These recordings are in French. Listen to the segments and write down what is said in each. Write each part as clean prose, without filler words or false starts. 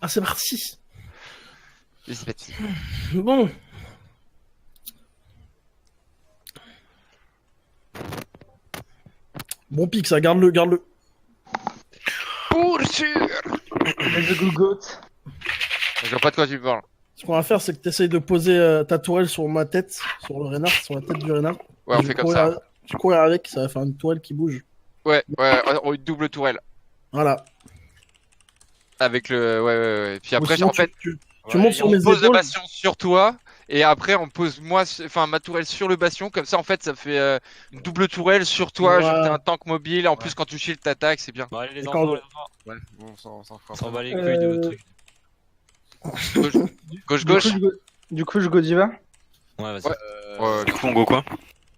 Ah, c'est parti. Et c'est parti. Bon. Bon pic, ça, garde-le, garde-le. Pour sûr. Avec le Google. Je vois pas de quoi tu parles. Ce qu'on va faire, c'est que tu essayes de poser ta tourelle sur ma tête, sur le renard, sur la tête du renard. Ouais, on Je fait vais comme ça. Je vais courir avec, ça va faire une toile qui bouge. Ouais, une double tourelle. Voilà. Avec le. Ouais. Puis après, Sinon, en fait, tu montes sur mes on pose le épaules. bastion sur toi. Et après, on pose ma tourelle sur le bastion. Comme ça, en fait, ça fait une double tourelle sur toi. Ouais. Genre, t'es un tank mobile. En Ouais. plus, quand tu shield, t'attaques, c'est bien. Bon, allez, les Et enfants, quand- les enfants. Ouais, bon, on s'en fout. On s'en bat les couilles de votre truc. Gauche. Du coup, je Godiva. Ouais, vas-y. Ouais. Ouais, Du coup, on go quoi?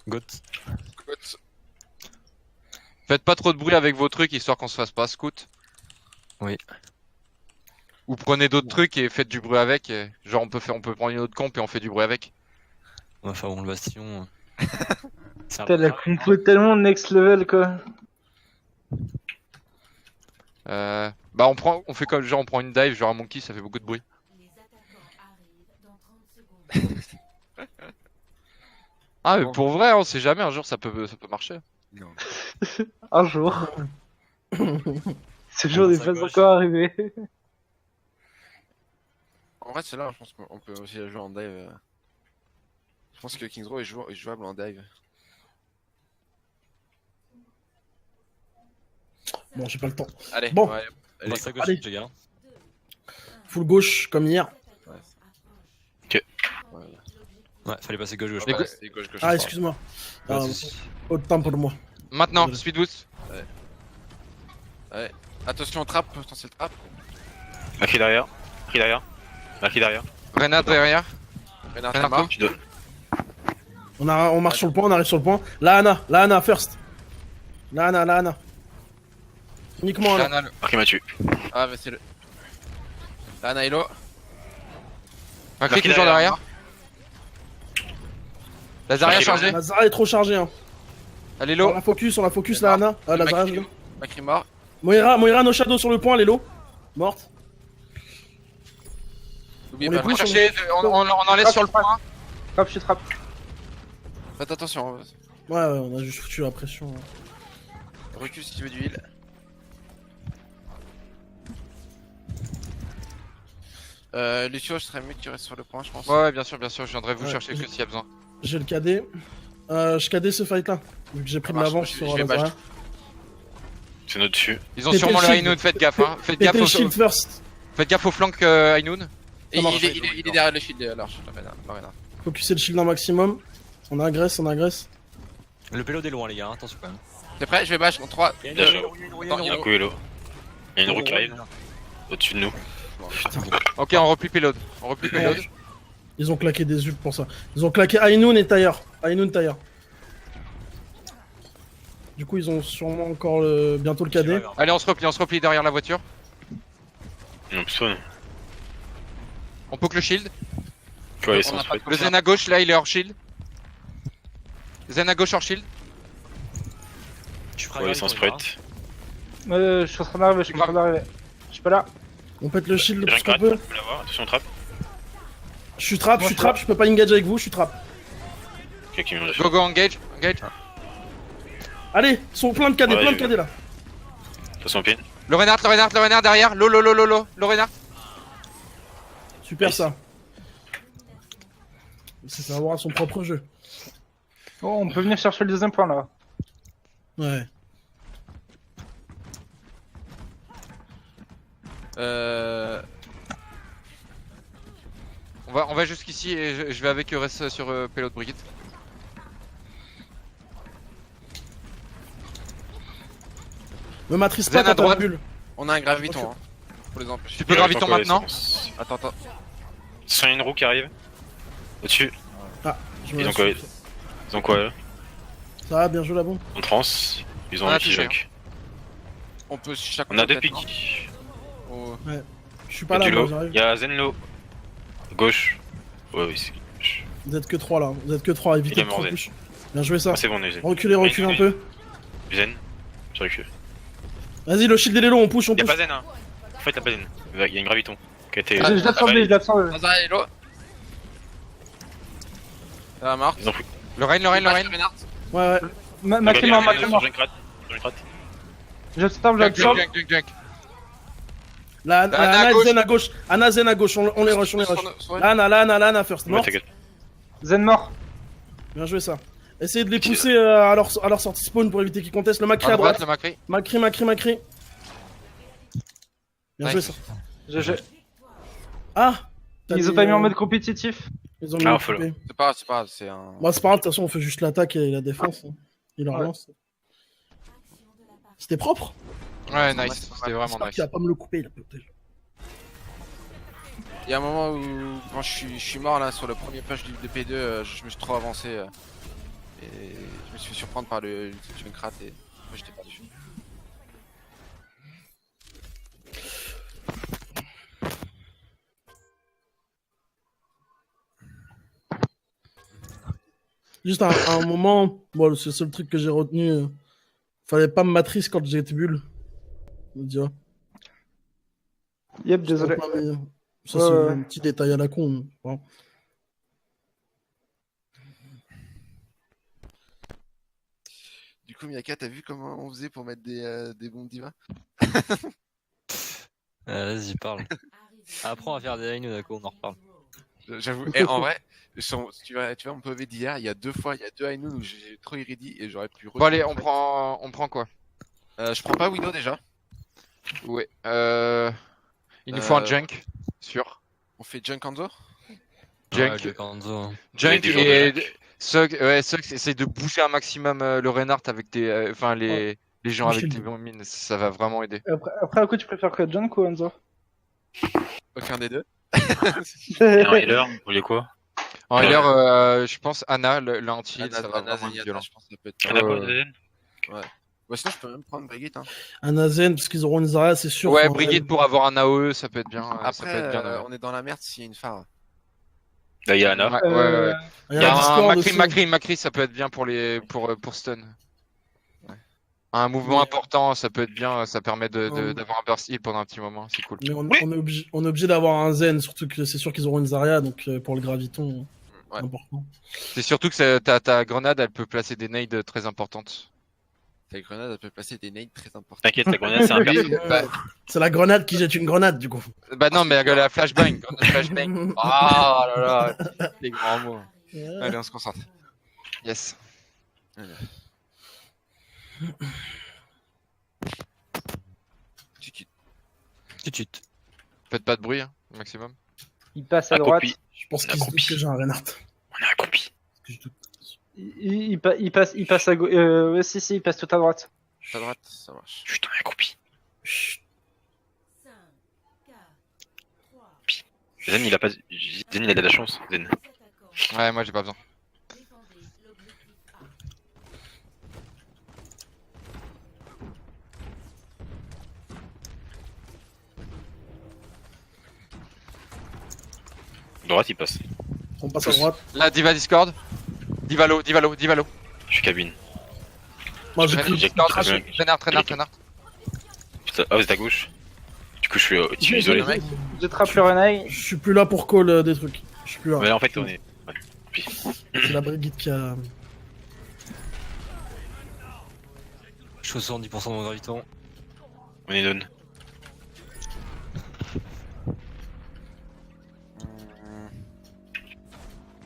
Got. Faites pas trop de bruit avec vos trucs histoire qu'on se fasse pas scout. Oui. Ou prenez d'autres trucs et faites du bruit avec. Genre on peut prendre une autre comp et on fait du bruit avec. Enfin bon, le bastion. C'est un Putain, la compo est tellement next level quoi. Bah on fait comme genre on prend une dive genre un monkey, ça fait beaucoup de bruit. Ah mais pour vrai on sait jamais, un jour ça peut marcher. Non. Un jour. Ce jour n'est pas encore arrivé. En vrai, c'est là, je pense qu'on peut aussi la jouer en dive. Je pense que Kings Row est jouable en dive. Bon, j'ai pas le temps. Allez, Bon. ouais. On passe à gauche, Allez. les gars. Full gauche, comme hier. Ouais, fallait passer gauche. Les Ouais, c'est gauche. Ah, excuse-moi. Pas de Ah, soucis. autant pour moi. Maintenant, Désolé. speed boost. Attention, trappe, potentiel trappe. Maki derrière. Maki derrière. Renard derrière. Renard Renard Tamar. Tu dois. On marche sur le point, on arrive sur le point. La Ana, first. La Ana. Uniquement Ana. Renard. Maki m'a tué. Ah, mais c'est le. Là, Nailo. Un clic toujours derrière. Lazaria chargé. La Zara est trop chargée, hein. Allez On low. la focus, la Ana. Ah, la Zara, je l'ai. Macri mort. Moira, no shadow sur le point, elle est low. Morte. N'oubliez On les pas. pousse. Chercher, on en laisse sur le point. Trappe, je trappe. Faites attention. Ouais, on a juste foutu la pression. Recule si tu veux du heal. Lucio, je serais mieux que tu restes sur le point, je pense. Ouais, bien sûr, je viendrai vous Ouais, chercher que s'il y a besoin. J'ai le KD. Je KD ce fight là. Vu que j'ai pris de marche, l'avance je sur vais la Zara. bash. C'est notre dessus. Ils ont Pétez sûrement le le shield. High faites gaffe hein. Faites Pétez le shield gaffe first. au flank High Et marche, il est derrière le shield, alors je Renard. Focuser le shield un maximum. On agresse. Le payload est loin, les gars, attention quand même. T'es prêt? Je vais bash en 3. Il y a Bien une joué. roue, Attends, Il y a un coup hello. Il y a une roue qui arrive au-dessus de nous. Ok, on replie payload. Ils ont claqué des ults pour ça. Ils ont claqué Ainoun et Tailleur. Du coup, ils ont sûrement encore bientôt le KD. Allez, on se replie derrière la voiture. Non, plus toi, non. On poke le shield. Tu vois, ils On sont a pas sprite. Le Zen à gauche, là, il est hors shield. Zen à gauche hors shield. Je suis prêt à Ouais, ils aller, sont les gars. sprite. Je suis en train d'arriver, Je suis pas là. On pète le shield le J'ai un plus qu'on grade, peut. tu peux l'avoir. Attention, trappe. Je suis trap, je peux pas engage avec vous, je suis trap. Ok, qui me Go, engage. Allez, ils sont plein de KD, Ouais, plein de j'ai KD là. Attention, pin. Le renard derrière. Le renard. Super Nice. ça. C'est ça avoir son propre jeu. Bon, on peut venir chercher le deuxième point là. Ouais. On va jusqu'ici et je vais avec reste sur payload Brigitte. Me matrice Zen pas à quand t'as la droite. bulle. On a un graviton, hein. Faut les empêcher. Tu peux graviton maintenant. Attends. Attention, il y a une roue qui arrive. Au-dessus. Je me Ils ont laisse quoi? souffler. Ils ont quoi, eux? Ça va, bien joué la bombe. En trans. Ils ont On a un touché, Jack. On peut chaque On a deux peut-être, non pics. Oh. Je suis Il y pas a là, du moi low. j'arrive. Il y a Zenlo. Gauche. Ouais, oui, c'est. Vous êtes que 3 là, vous êtes que 3, évitez Il est de trop mort, push. Bien joué ça. Ah, c'est bon, on est Zen. Reculez un peu. Zen. Je recule. Vas-y, le shield il est low, on push. Y'a pas Zen, hein. En fait, y'a pas Zen. Il y a une graviton. Ok, t'es. Je l'absorbe, je l'absorbe. Dans un hello. Ça va, Marc. Ils ont pris. Lorraine. Ouais, ouais. Macri mort, Macri mort. J'absorbe, j'absorbe. Junk. La Ana Ana à et gauche. Zen à gauche. Ana, Zen à gauche, on les rush, on les rush. La Ana, first. Ouais, Mort. t'inquiète. Zen mort. Bien joué ça. Essayez de les pousser à leur sortie spawn pour éviter qu'ils contestent. Le Macri à droite. le Macri. Macri. Bien joué Nice. ça. GG. Ah Ils ont pas mis en mode compétitif. Ils ont mis Ah, en faut le- coupé. C'est pas grave, c'est un. Moi, c'est pas grave, de toute façon, on fait juste l'attaque et la défense. Hein. Il leur Ouais. lance. C'était propre. Ouais, nice. C'était vraiment J'espère nice. qu'il va pas me le couper, là, peut-être. Il y a un moment où, quand je suis mort là sur le premier push de P2, je me suis trop avancé. Et je me suis fait surprendre par le Junkrat et moi j'étais perdu. Juste un moment, bon, c'est le seul truc que j'ai retenu. Fallait pas me matrice quand j'ai été bulle. Je me dis, ouais. Yep, désolé. Pas, mais ça, Ouais, c'est ouais. un petit détail à la con. Bon. Du coup, Miyaka, t'as vu comment on faisait pour mettre des bombes divas? Vas-y, parle. Apprends à faire des lignes, d'accord, on en reparle. J'avoue, et en vrai, tu vois, mon POV d'hier, il y a deux Ainun où j'ai trop irrédi et j'aurais pu. Bon allez, on prend quoi? Je prends pas Widow déjà. Ouais. Il nous faut un junk, sûr. On fait Junk Anzo. Junk. Ouais, Jack Hanzo. Junk des jours et de Sug essaye de bouger un maximum le Reinhardt avec des, enfin les gens avec des bons mines, ça va vraiment aider. Après, à coup, tu préfères que Junk ou Hanzo? Aucun des deux. Et un healer, vous voulez quoi? En healer, je pense Ana, l'anti, Anna, ça va Anna, vraiment Zenyatta, être violent. je pense que ça peut être. On a pas de DN? Bah, sinon, je peux même prendre Brigitte. Hein. Un Azen, parce qu'ils auront une Zarya, c'est sûr. Ouais, faut- Brigitte pour avoir un AOE, ça peut être bien. ça peut Après, être bien. on est dans la merde s'il y a une phare. Là, il y a Anna. Ouais. Il Il y a un Discord aussi. Macri, ça peut être bien pour stun. Un mouvement important, ça peut être bien, ça permet d'avoir un burst heal pendant un petit moment, c'est cool. Mais on est obligé d'avoir un Zen, surtout que c'est sûr qu'ils auront une Zarya, donc pour le graviton, Ouais. important. C'est surtout que ta grenade, elle peut placer des nades très importantes. Ta grenade, elle peut placer des nades très importants. T'inquiète, la grenade, c'est un perso. Bah, C'est la grenade qui jette une grenade, du coup. bah non, mais la flashbang. Flashbang. Ah là là, les grands mots. Allez, on se concentre. Yes. Tut. Faites pas de bruit, hein, au maximum. Il passe à La droite. copie. Je pense La qu'ils se doutent copie. que j'ai un Reinhardt. On a la copie. Parce que je doute. Il passe à gauche. Ouais, si, il passe tout à droite. À droite, ça marche. Chut, on a la copie. Chut. Zen, il a pas. Zen, il a de la chance. Zen. Ouais, moi j'ai pas besoin. Droite, il passe. On passe à droite. Là, Diva Discord. Divalo. Je suis cabine. Moi, j'ai J'ai- pris. j'ai- Reinhardt. Putain, ah, vous êtes à gauche. Du coup, je suis isolé. mec. Je trappe le Renai. Je suis plus là pour call des trucs. Je suis plus là. Mais là, en fait, on est. C'est la Brigitte qui a. Je suis 70% de mon graviton. On est non.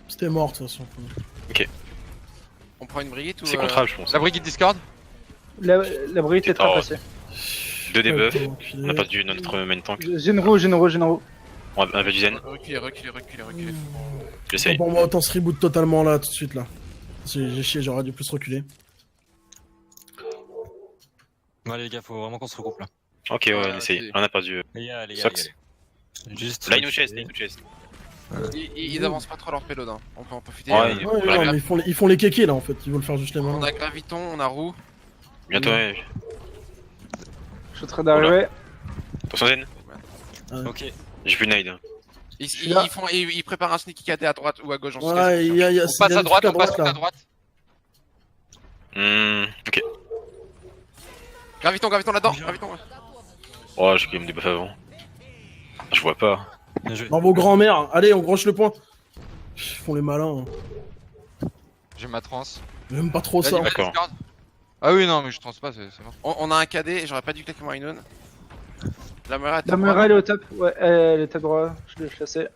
C'était mort, de toute façon. On prend une Brigitte ou. C'est contrable, je pense. La Brigitte Discord. La brute est très Oh. passée. Deux debuffs. Ouais, On a perdu notre main tank. J'ai une roue. On a du Zen. Reculez. J'essaye. Bon, moi, autant se reboot totalement là, tout de suite là. J'ai chié, j'aurais dû plus reculer. Allez les gars, faut vraiment qu'on se regroupe là. Ok, ouais, on essaye. On a perdu. Les gars. Sox. Juste. Là, il nous chest. Ils avancent pas trop leur payload. Hein. On peut en profiter. Ouais, Ouais, voilà, non, bien. mais ils font les kékés là en fait, ils veulent faire juste les On mains. a Graviton, on a Roux. Bientôt, ouais. Je suis en train d'arriver. Attention, Zen. Ok. J'ai plus de nade. Ils préparent un sneaky KD à droite ou à gauche. On Ouais, il y a. On passe à droite, on passe à droite. Ok. Graviton là-dedans. Graviton. Oh, j'ai quand même des buffs avant. Je vois pas. Bien joué. Dans vos grands-mères. Allez, on groche le point. Ils font les malins. J'ai ma trance. J'aime pas trop La ça. diva D'accord. discard. Ah oui, non, mais je trans pas, c'est bon. On a un KD, j'aurais pas dû cliquer mon Inoun. La Moira est La top Moira droit. elle est au top. Ouais, elle était droit. Je l'ai chassé.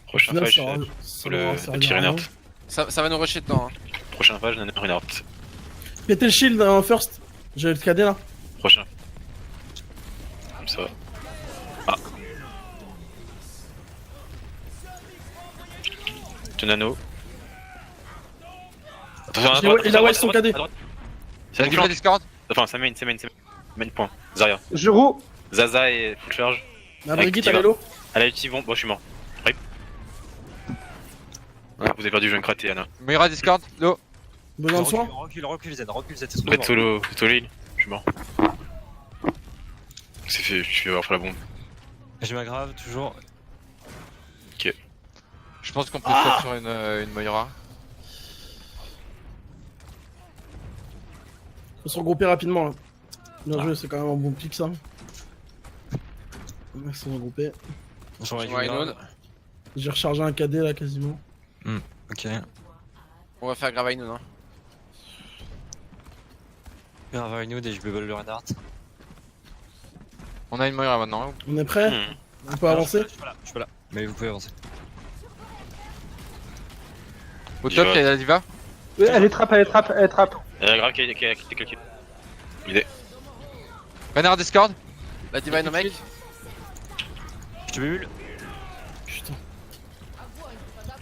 Prochain Final, phase, ça je- va- le ça va petit rien. Reinhardt. Ça va nous rusher dedans. Hein. Prochain phase, Nana Reinhardt. Pétez le shield first. J'ai le KD là. Prochain. Comme ça. Ah. Tu nano. Attention, à Il a- droite, il a à waste son droite, KD. à droite. C'est la Diva flanc. discard. Enfin, ça main. Main point. Zarya. Je roule. Zaza et full charge. La Avec Brigitte, Diva. elle est low. À la ulti, bon, je suis mort. Rip. Ah, vous avez perdu Junkrat et Anna. Moira discard. Low. Besoin de soin. Recule Z, c'est Vous êtes solo heal. Je suis mort. C'est fait, je vais avoir fait la bombe. Je m'aggrave toujours. Je pense qu'on peut swap sur une Moira. Faut se regrouper rapidement là. Bien joué, c'est quand même un bon pick ça. On va se regrouper. J'en Ouais, Inoun. J'ai rechargé un KD là quasiment. Ok. On va faire grave Inoun. Hein. Grave avec nous et je bubble le Reinhardt. On a une Moira maintenant. hein. On est prêt? Hmm. On peut avancer? Je suis pas là. Mais vous pouvez avancer. Au Diva. top, il y a la Diva. Ouais, elle est trappe, elle est trappe, elle est trappe. Il y a grave qui a quitté quelqu'un. Idée. Reinhardt discard. La Diva est no mec. Je te bubble. Putain.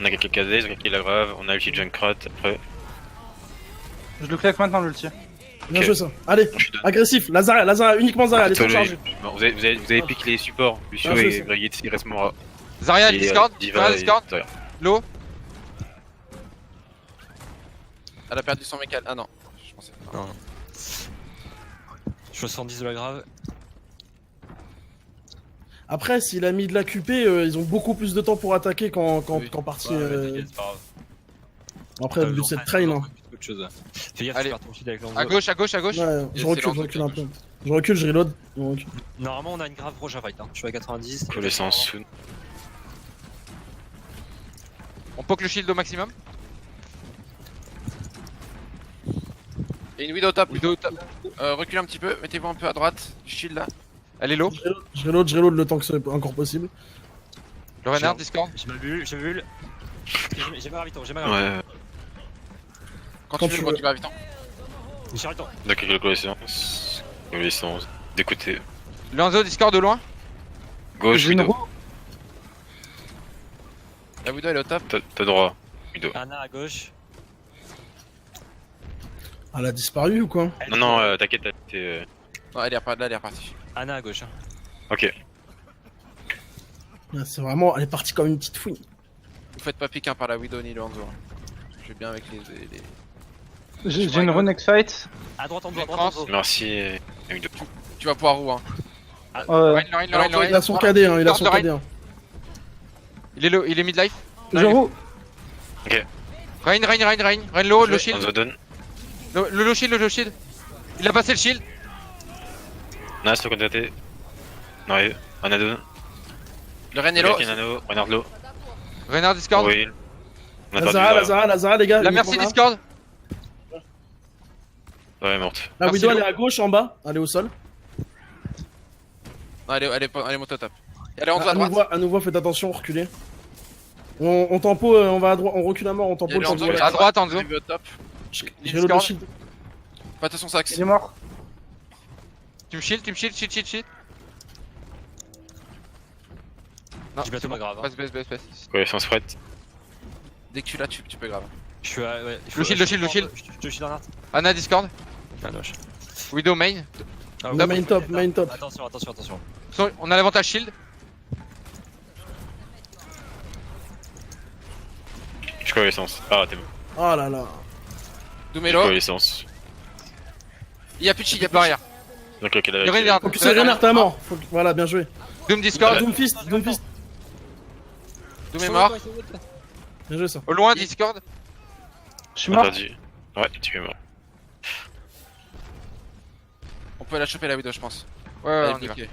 On a quelques KD, ils ont quelques la grave, on a ulti Junkrat après. Je le claque maintenant l'ulti. Bien Ok. joué ça. Allez, Je suis agressif. Lazara, uniquement Lazara, elle est trop Solo heal. chargée. Bon, vous avez piqué les supports, Lucio Ah, je et sais. Brigitte, il reste Mora. Zarya Et, discard. Diva Moira et discard. Zarya. Low. Elle a perdu son mec. Ah non. Je pensais. Non. Non. Je suis 110 de la grave. Après, s'il a mis de la QP, ils ont beaucoup plus de temps pour attaquer qu'en Oui. partie. C'est pas grave. Après, le but c'est de train. Hein. Autre chose. Fais gaffe, Allez. tu perds ton shield avec l'angle. À gauche, à gauche, à gauche. Ouais, je recule un peu. Je recule, je reload. Je recule. Normalement, on a une grave prochain fight. Hein. Je suis à 90. Connaissance soon. On poke le shield au maximum. Et une Widow top. Widow au top. Reculez un petit peu. Mettez-vous un peu à droite. Du shield là. Elle est low. Je reload le temps que c'est encore possible. Le Reinhardt discard. J'ai ma bulle, J'ai ma graviton, j'ai ma graviton. Ouais, Quand Quand tu tu veux, quand veux. tu vas vite. J'ai graviton. on a quelques connaissances. Connaissances. D'écouter. Lorenzo discard de loin. Gauche, J'ai une Widow. roue. La Widow elle est au top. T'as droit. Widow. Anna à gauche. Elle a disparu ou quoi? Non, t'inquiète, t'es. Non, elle est repartie. Là, elle est repartie. Anna à gauche. Hein. Ok. C'est vraiment. Elle est partie comme une petite fouine. Vous faites pas pique hein, par la Widow ni le Hanzo. Je vais bien avec les. J'ai une rune next fight. À droite en Je dos, à droite pense. en dos. Merci, Widow. Tu vas pouvoir roux hein. Rein. Il a son KD, hein, il a son Garde KD. Hein. Il est low, il est mid-life. Je roule. Rein low, le On shield. se donne. Le low shield. Il a passé le shield. Nice, le contacté. Ouais, on a deux. Le Ren est low. Quelqu'un nano, Reinhardt low. Reinhardt discard. Oui. On a perdu Lazara, les gars. La uniquement merci là. discord. Ouais, morte. La Merci, Widow, elle Lou. est à gauche en bas. Elle est au sol. Non, elle est moto top. Elle est en à droite. À nouveau, faites attention, reculez. On tempo, on va à droite, on recule à mort, on tempo Il y a le le temps Hanzo, de il est À droite, Hanzo. Arrivé au top. J'ai il reload le discard. shield. Fais attention, ça Il est mort. Tu me shield. Non, J'ai bientôt ma grave. Hein. Passe. Connaissance fret. Dès que tu l'as, tu peux grave. Je suis à. Ouais, Le shield. Je suis dans l'art. Anna discord. Ah, dommage. Widow main. Ah, Main top. Attention. On a l'avantage shield. Je connaissance. Ah, t'es bon. Oh là là. Doumelo. Connaissance. Il y a plus de shield, il y a plus de Barrière. Donc, ok, là. Il y a Reinhardt. Faut que c'est Reinhardt à mort. Voilà, bien joué. Doom discord. Doomfist. Doom est mort. Bien joué ça. Au loin discord. Je suis On a mort. perdu. Ouais, tu es mort. On peut la choper la Widow, je pense. Ouais, Elle est on y va. bloquée.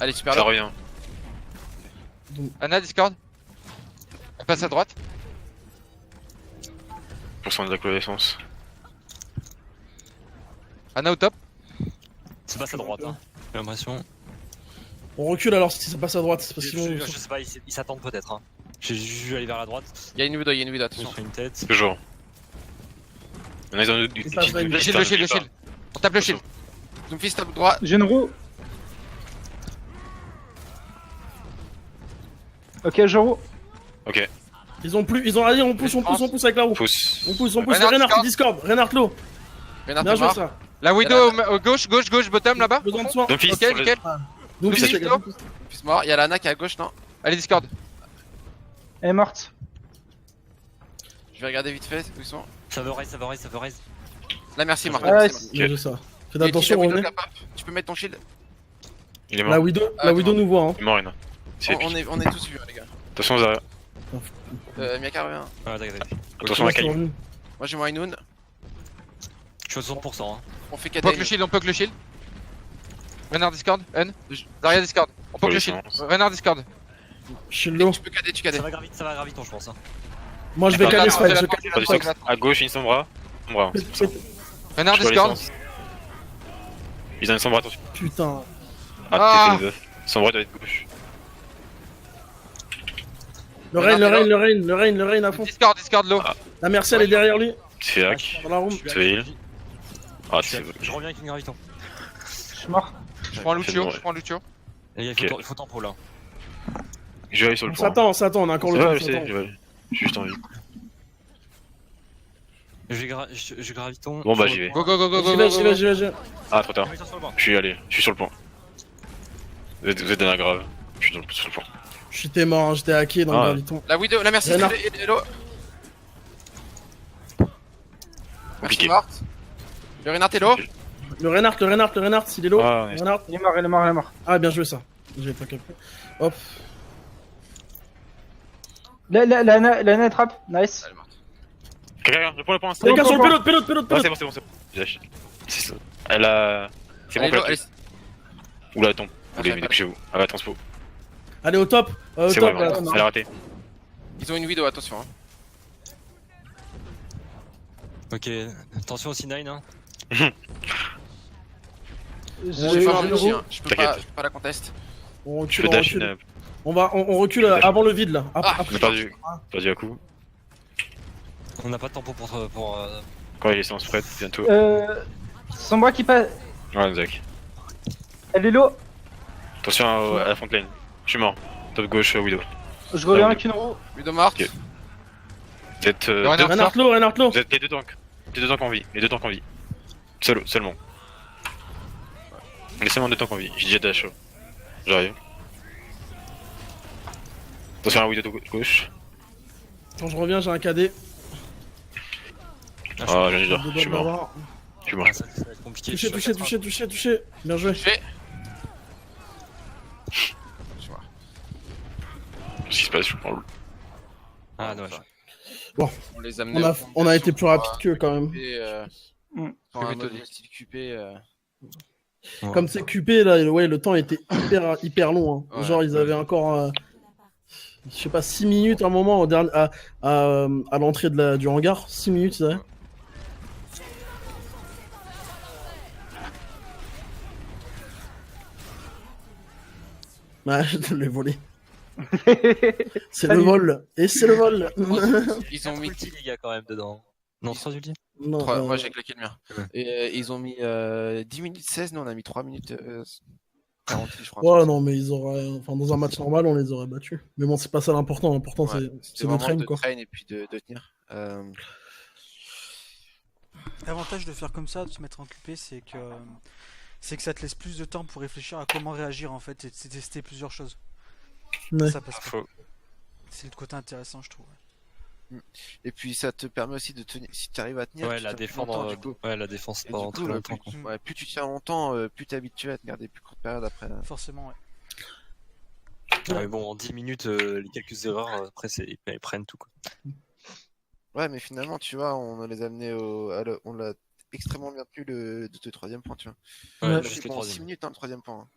Allez, super Ça low. revient. Anna, Discord. Elle passe à droite. Pour son de la connaissance. Anna au top. Ça passe à droite, hein. J'ai l'impression. On recule alors si ça passe à droite, parce Je, qu'ils vont... je sais pas, ils s'attendent peut-être. Hein. J'ai juste aller vers la droite. Il y a une widow, Je attention. fais une tête. Toujours. On est dans du Il passe, Le shield, le shield, le shield. On tape le shield. Zoomfist tape droit. J'ai une roue. Ok, je roue. Ok, Ils ont plus, ils ont... Allez, on pousse avec la roue. pousse. On pousse, Reinhardt, Reinhardt, Discord, Reinhardt low. Reinhardt Bien est joué mort. ça. La Widow gauche, bottom là-bas. Besoin de soin. Donc fils, Ok, nickel. Donc, Oui, c'est c'est les ça. gars. Zoomfist mort. Il y a Lana qui est à gauche, non? Allez, Discord. Elle est morte. Je vais regarder vite fait où ils sont. Ça veut raise, ça veut raise, ça veut raise. Là, merci, Marc. Ouais, Merci, Bien joué ça. Faites Il y a attention, la Widow René. qui a pop. Tu peux mettre ton shield. Il est La mort. Widow nous voit, hein. Il est mort, Rena. C'est On épique. est tous vus, les gars. Attention, Zara. Miaka revient. Ah, t'inquiète. Attention, la caille. Moi, j'ai mon Inoun. Je suis à 60%. Hein. On fait On KD. poke le shield. Renard Discord. N. Zarya Discord. On poke le shield. Renard Discord. Je suis low. Tu peux KD, tu KD. Ça va graviton, je pense. Hein. Moi, je vais Attends, caler attends, Spike. attends, Je attends, cale attends, Spike. attends. À gauche, une sombra. Sombra. Renard Je vois Discord. l'essence. Ils ont une sombra, attention. Putain. Ah, t'es fait. Sombra doit être gauche. Le rain à fond. Discord low. La Mercy, elle est derrière lui. Tu fais hack. Dans la room. Tu fais heal. Ah, tu fais. Je reviens avec une graviton. Je suis mort. Je prends Lucio. bon, Je prends Lucio. Les gars, il faut tempo là. Je vais aller sur le On point. s'attend, on a encore le Ouais, temps. je on sais, s'attend. je vais aller. J'ai juste envie. Je graviton. Bon, bah, j'y vais. Go go go go go J'y go. vais. Ah, trop tard. Graviton sur le banc. Je suis allé. Je suis sur le point. Vous êtes dans la grave. Je suis sur le point. J'étais mort, j'étais hacké dans le Ah ouais. graviton. La Widow, la merci. Reinhardt. Hello. Merci, Compliqué. morte. Le Reinhardt est low. Le Reinhardt, il est low. Ah, ouais. Reinhardt. Il est mort. Ah, bien joué ça. J'ai pas capté. Hop. La net trap. Nice. Elle est morte. Quelqu'un, réponds le point. Les gars, sur le point. pilote. Ah, c'est bon. J'ai lâché. C'est ça. Elle a. C'est bon, Elle est low, elle elle a. est- Oula, tombe. Ah, Oula, j'ai mais pas- dépêchez-vous. Elle a transpo. Allez, au top. Au C'est top, bon, là. elle a raté. Ils ont une Widow, attention. Hein. Ok, attention aussi 9 hein. J'ai J'ai fait un j'ai petit, le hein. Je peux T'inquiète. pas la conteste. On Je recule, peux on dash recule. une. On recule Dash. avant le vide là. Ah. On a perdu à coup. On n'a pas de tempo pour Quand il est sans spread, bientôt. Sombra qui passe. Ouais, Zach. Elle est low. Attention à la front lane. Je suis mort. Top gauche, Widow. Je reviens avec une roue. Widow morte. Ok. Vous êtes. Reinhardt. Reinhardt low. Vous êtes les deux tanks. Les deux tanks en vie. Les deux tanks en vie. Seulement. Laissez-moi deux tanks en vie. J'ai déjà dash. J'arrive. Attention à la Widow gauche. Quand je reviens, j'ai un KD. Ah, j'ai déjà. Deux Je suis doigts de mort. l'avoir. Je suis mort. Ah, ça va être compliqué. Touché. Bien joué. Je fais. Qu'est-ce qui se passe? Je prends le. Ah, dommage. On les a amenés. On a été plus rapide qu'eux quand même. Mm. Pour un méthodique. mode style QP. Ouais. Comme c'est QP là, ouais, le temps était hyper long. Hein. Ouais. Genre, ils avaient encore, je sais pas, 6 minutes à un moment à l'entrée du hangar. 6 minutes, ils avaient. Ouais, je l'ai volé. C'est le Salut. vol. Et c'est le vol. Ils ont mis. Ulti, les gars, quand même, dedans. Non, 3 ulti. Non, Moi j'ai claqué le mien. Ouais. Et ils ont mis 10 minutes 16, nous on a mis 3 minutes 46, je crois. Ouais, non, mais ils auraient. Enfin, dans un match normal, on les aurait battus. Mais bon, c'est pas ça l'important. L'important, Ouais, c'est de vraiment train, quoi. train et puis de tenir. L'avantage de faire comme ça, de se mettre en QP, c'est que ça te laisse plus de temps pour réfléchir à comment réagir en fait et de tester plusieurs choses. Ouais. Ça passe pas. Faux. C'est le côté intéressant, je trouve. Et puis ça te permet aussi de tenir. Si tu arrives à tenir, Ouais, tu la tiens plus défendre. longtemps, du coup. Ouais, la défense Et pendant du coup, très longtemps. plus, ouais, plus tu tiens longtemps, plus t'es habitué à tenir des plus courtes périodes après. Forcément, ouais. Ouais, mais bon, en 10 minutes, les quelques erreurs, après, ils prennent tout, quoi. Ouais, mais finalement, tu vois, on les a amenés on l'a extrêmement bien tenu le troisième point, tu vois. Ouais, Ouais. juste le Bon, 6 troisième. minutes, hein, le troisième point. Hein.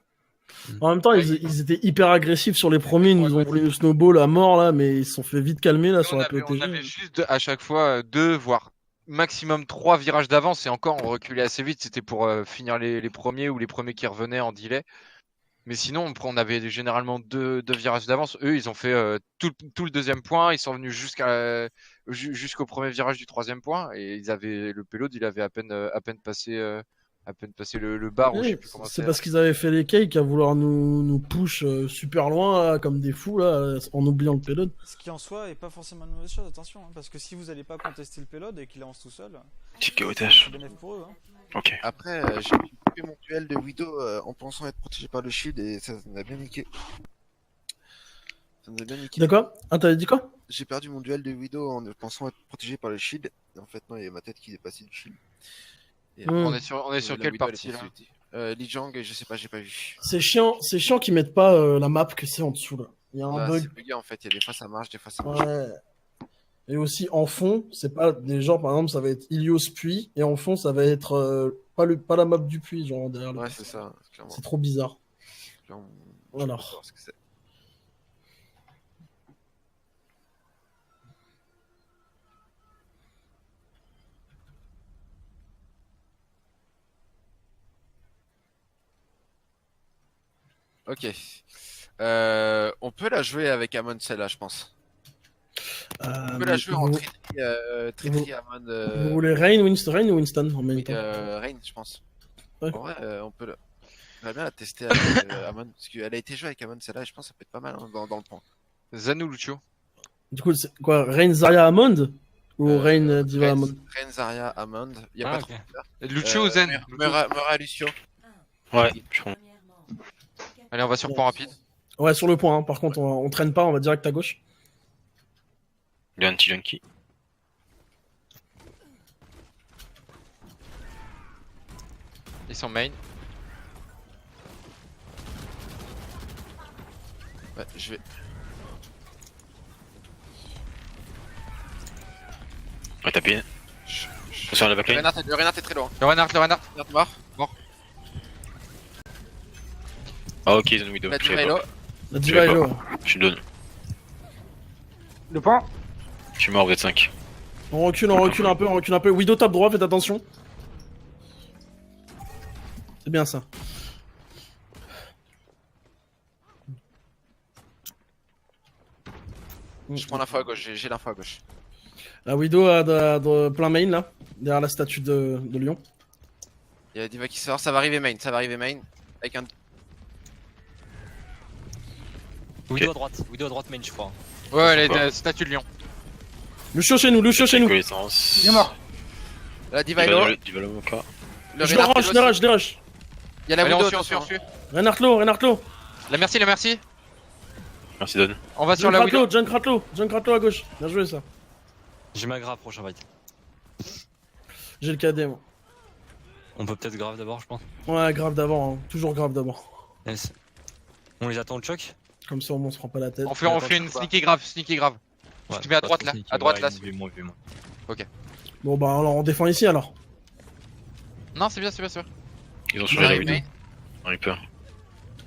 En même temps, ils étaient hyper agressifs sur les premiers, ils nous ont voulu le snowball à mort là, mais ils se sont fait vite calmer là sur la On POTG. avait juste à chaque fois 2, voire maximum 3 virages d'avance et encore on reculait assez vite. C'était pour finir les premiers ou les premiers qui revenaient en delay. Mais sinon, on avait généralement 2 virages d'avance. Eux, ils ont fait tout le deuxième point. Ils sont venus jusqu'au premier virage du troisième point. Et le payload, il avait à peine passé le bar. Ou je sais plus comment C'est parce qu'ils avaient fait les cakes à vouloir nous push super loin là, comme des fous là, en oubliant le payload. Ce qui en soi est pas forcément une mauvaise chose, attention, hein, parce que si vous allez pas contester le payload et qu'il avance tout seul, Petit c'est chaotage. bénéfique pour eux. Hein. Ok. Après, j'ai fait mon duel de Widow en pensant être protégé par le shield et ça nous a bien niqué. Ça nous a bien niqué. D'accord. Ah, t'avais dit quoi? J'ai perdu mon duel de Widow en pensant être protégé par le shield. Et en fait, non, il y a ma tête qui dépassait du shield. Et On est sur la quelle Widow, elle partie était là sauvetée. Li Jiang, je sais pas, j'ai pas vu. C'est chiant qu'ils mettent pas la map que c'est en dessous là. Il y a un Bah, bug. c'est bugué en fait, il y a des fois ça marche, des fois ça marche. Ouais. Et aussi en fond, c'est pas des gens par exemple ça va être Ilios Puits et en fond ça va être pas la map du puits genre derrière le. Ouais, c'est ça, clairement. C'est trop bizarre. Clairement. Voilà. Je sais pas ce que c'est. Ok. On peut la jouer avec Amon celle-là, je pense. On peut la jouer en Tritri Amon. Vous voulez Rain ou Winston en même temps? Rain, je pense. Ouais. En vrai, on peut. J'aimerais bien la tester avec Amon, parce qu'elle a été jouée avec Amon celle-là, et je pense que ça peut être pas mal hein, dans le point. Zanu Lucio. Du coup, c'est quoi? Rain Zarya Amond? Ou Rain Diva Rain, Amond? Rain Zarya Amon. Il y a Ah, pas ok. trop de peur. Lucio ou Zen Mura Lucio. Ouais, je prends. Allez, on va sur point rapide. Ouais, sur le point, hein. Par contre, on traîne pas, on va direct à gauche. Le anti-junkie. Ils sont main. Ouais, je vais. Ouais, tapé. Attention à la backline. Le Renard est très loin. Le Renard. Renard mort. Ah, ok, ils ont Widow. La Je Diva savais est pas. low. La Diva est pas. low. Je suis down. Le point. Je suis mort, vous êtes 5. On recule un peu. Widow top droit, faites attention. C'est bien ça. Je prends l'info à gauche, j'ai l'info à gauche. La Widow a de plein main là, derrière la statue de Lyon. Il y a la Diva qui sort, ça va arriver main. Avec un. Widow à droite main, je crois. Ouais, elle Sympa. est statue de lion. Lucio chez nous. Connaissance. Il est mort. La Diva est low. Du Valo encore. Le Je le Renard rush, est je low les aussi. rush. Il y a la Allez, on Widow, suit. attention. Reinhardt low. La merci. Merci, Don. On va sur la Widow. Junkrat low à gauche. Bien joué ça. J'ai ma grave prochain fight. J'ai le KD moi. On peut peut-être grave d'abord, je pense. Ouais, grave d'avant, hein. Toujours grave d'abord. Yes. On les attend le choc. Comme ça, on se prend pas la tête. On fait une sneaky grave. Ouais, te mets à pas droite, trop là. sneaky. À droite, Ouais, là. Vu-moi. Bon, bah, alors on défend ici alors. Non, c'est bien sûr. Ils ont sauvé la Arrive Widow. main. Reaper.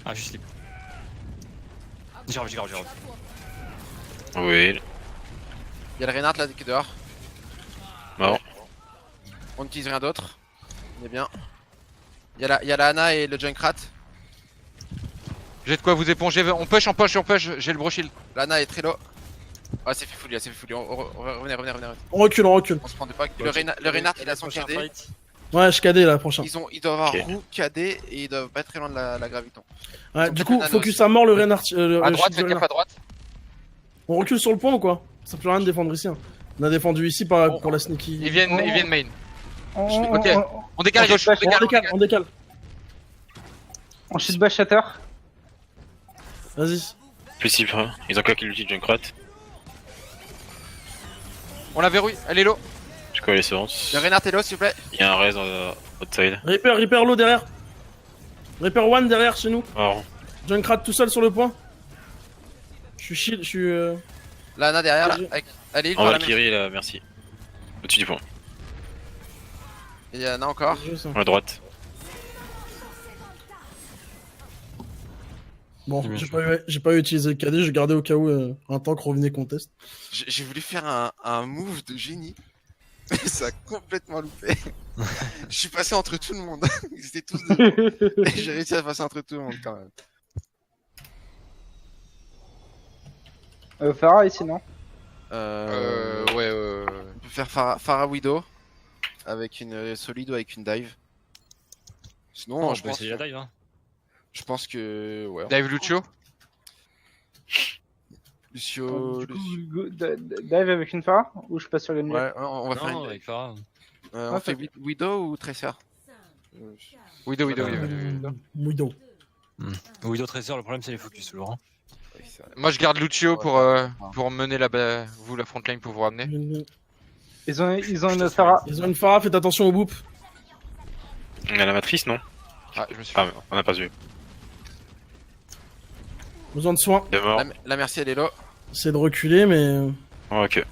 Ah, je slip. J'ai grave. Oui. Il y a le Renard là qui est dehors. Mort. On n'utilise rien d'autre. On est bien. Il y a la Ana et le Junkrat. J'ai de quoi vous éponger. On push. J'ai le bro shield. L'Ana est très low. Ah, c'est fait fouiller. Revenez. On recule. On se prend pas. Le Renard il a son Prochain KD. fight. Ouais, je KD là, prochain. Ils doivent avoir Ok. roux, KD et ils doivent pas être très loin de la graviton. Ouais, Ils ont du peut-être coup, un focus aussi. à mort le Reinhardt. À le droite, shield faites de gaffe à droite. On recule sur le point ou quoi? Ça peut rien de défendre ici. Hein. On a défendu ici pour la sneaky. Ils viennent main. Ok. On On décale à gauche. On décale. shield bash shatter. Vas-y. Possible, hein. Ils ont claqué l'ulti de Junkrat. On la verrouille. Elle est low. Je connais les séances. Le Renard est low, s'il vous plaît. Il y a un raise outside. Reaper low derrière. Reaper 1 derrière chez nous. Mort. Junkrat tout seul sur le point. Je suis. La Ana derrière là. Vas-y. Allez, il En prend la main. Valkyrie, là, merci. Au-dessus du point. Il y en a encore. Jeu, ça. À droite. Bon, Bien j'ai pas utilisé le KD, j'ai gardé au cas où un tank revenait contest. J'ai voulu faire un move de génie. Et ça a complètement loupé. Je suis passé entre tout le monde. Ils étaient tous devant. Et j'ai réussi à passer entre tout le monde quand même. Pharah ici, non? Ouais, On peut faire Pharah Widow avec une solide ou avec une dive. Sinon, Non, je je peux pense, essayer la dive. Hein. je pense que ouais. Dive Lucio. Lucio, Du coup, dive avec une Pharah? Ou je passe sur les ouais, on va faire Non, une... avec Farah. on fait Widow ou Tracer Widow. Mouido. Widow Tracer, le problème c'est les focus, Laurent. Ouais, c'est vrai. Moi, je garde Lucio pour mener vous la frontline pour vous ramener. Ils ont une Pharah. Ils ont une Pharah, faites attention au boop. On a la matrice, non? Ah, je me suis. Ah, on n'a pas vu. Besoin de soins. Il est mort. La merci, elle est là. C'est de reculer, mais. Oh, ok.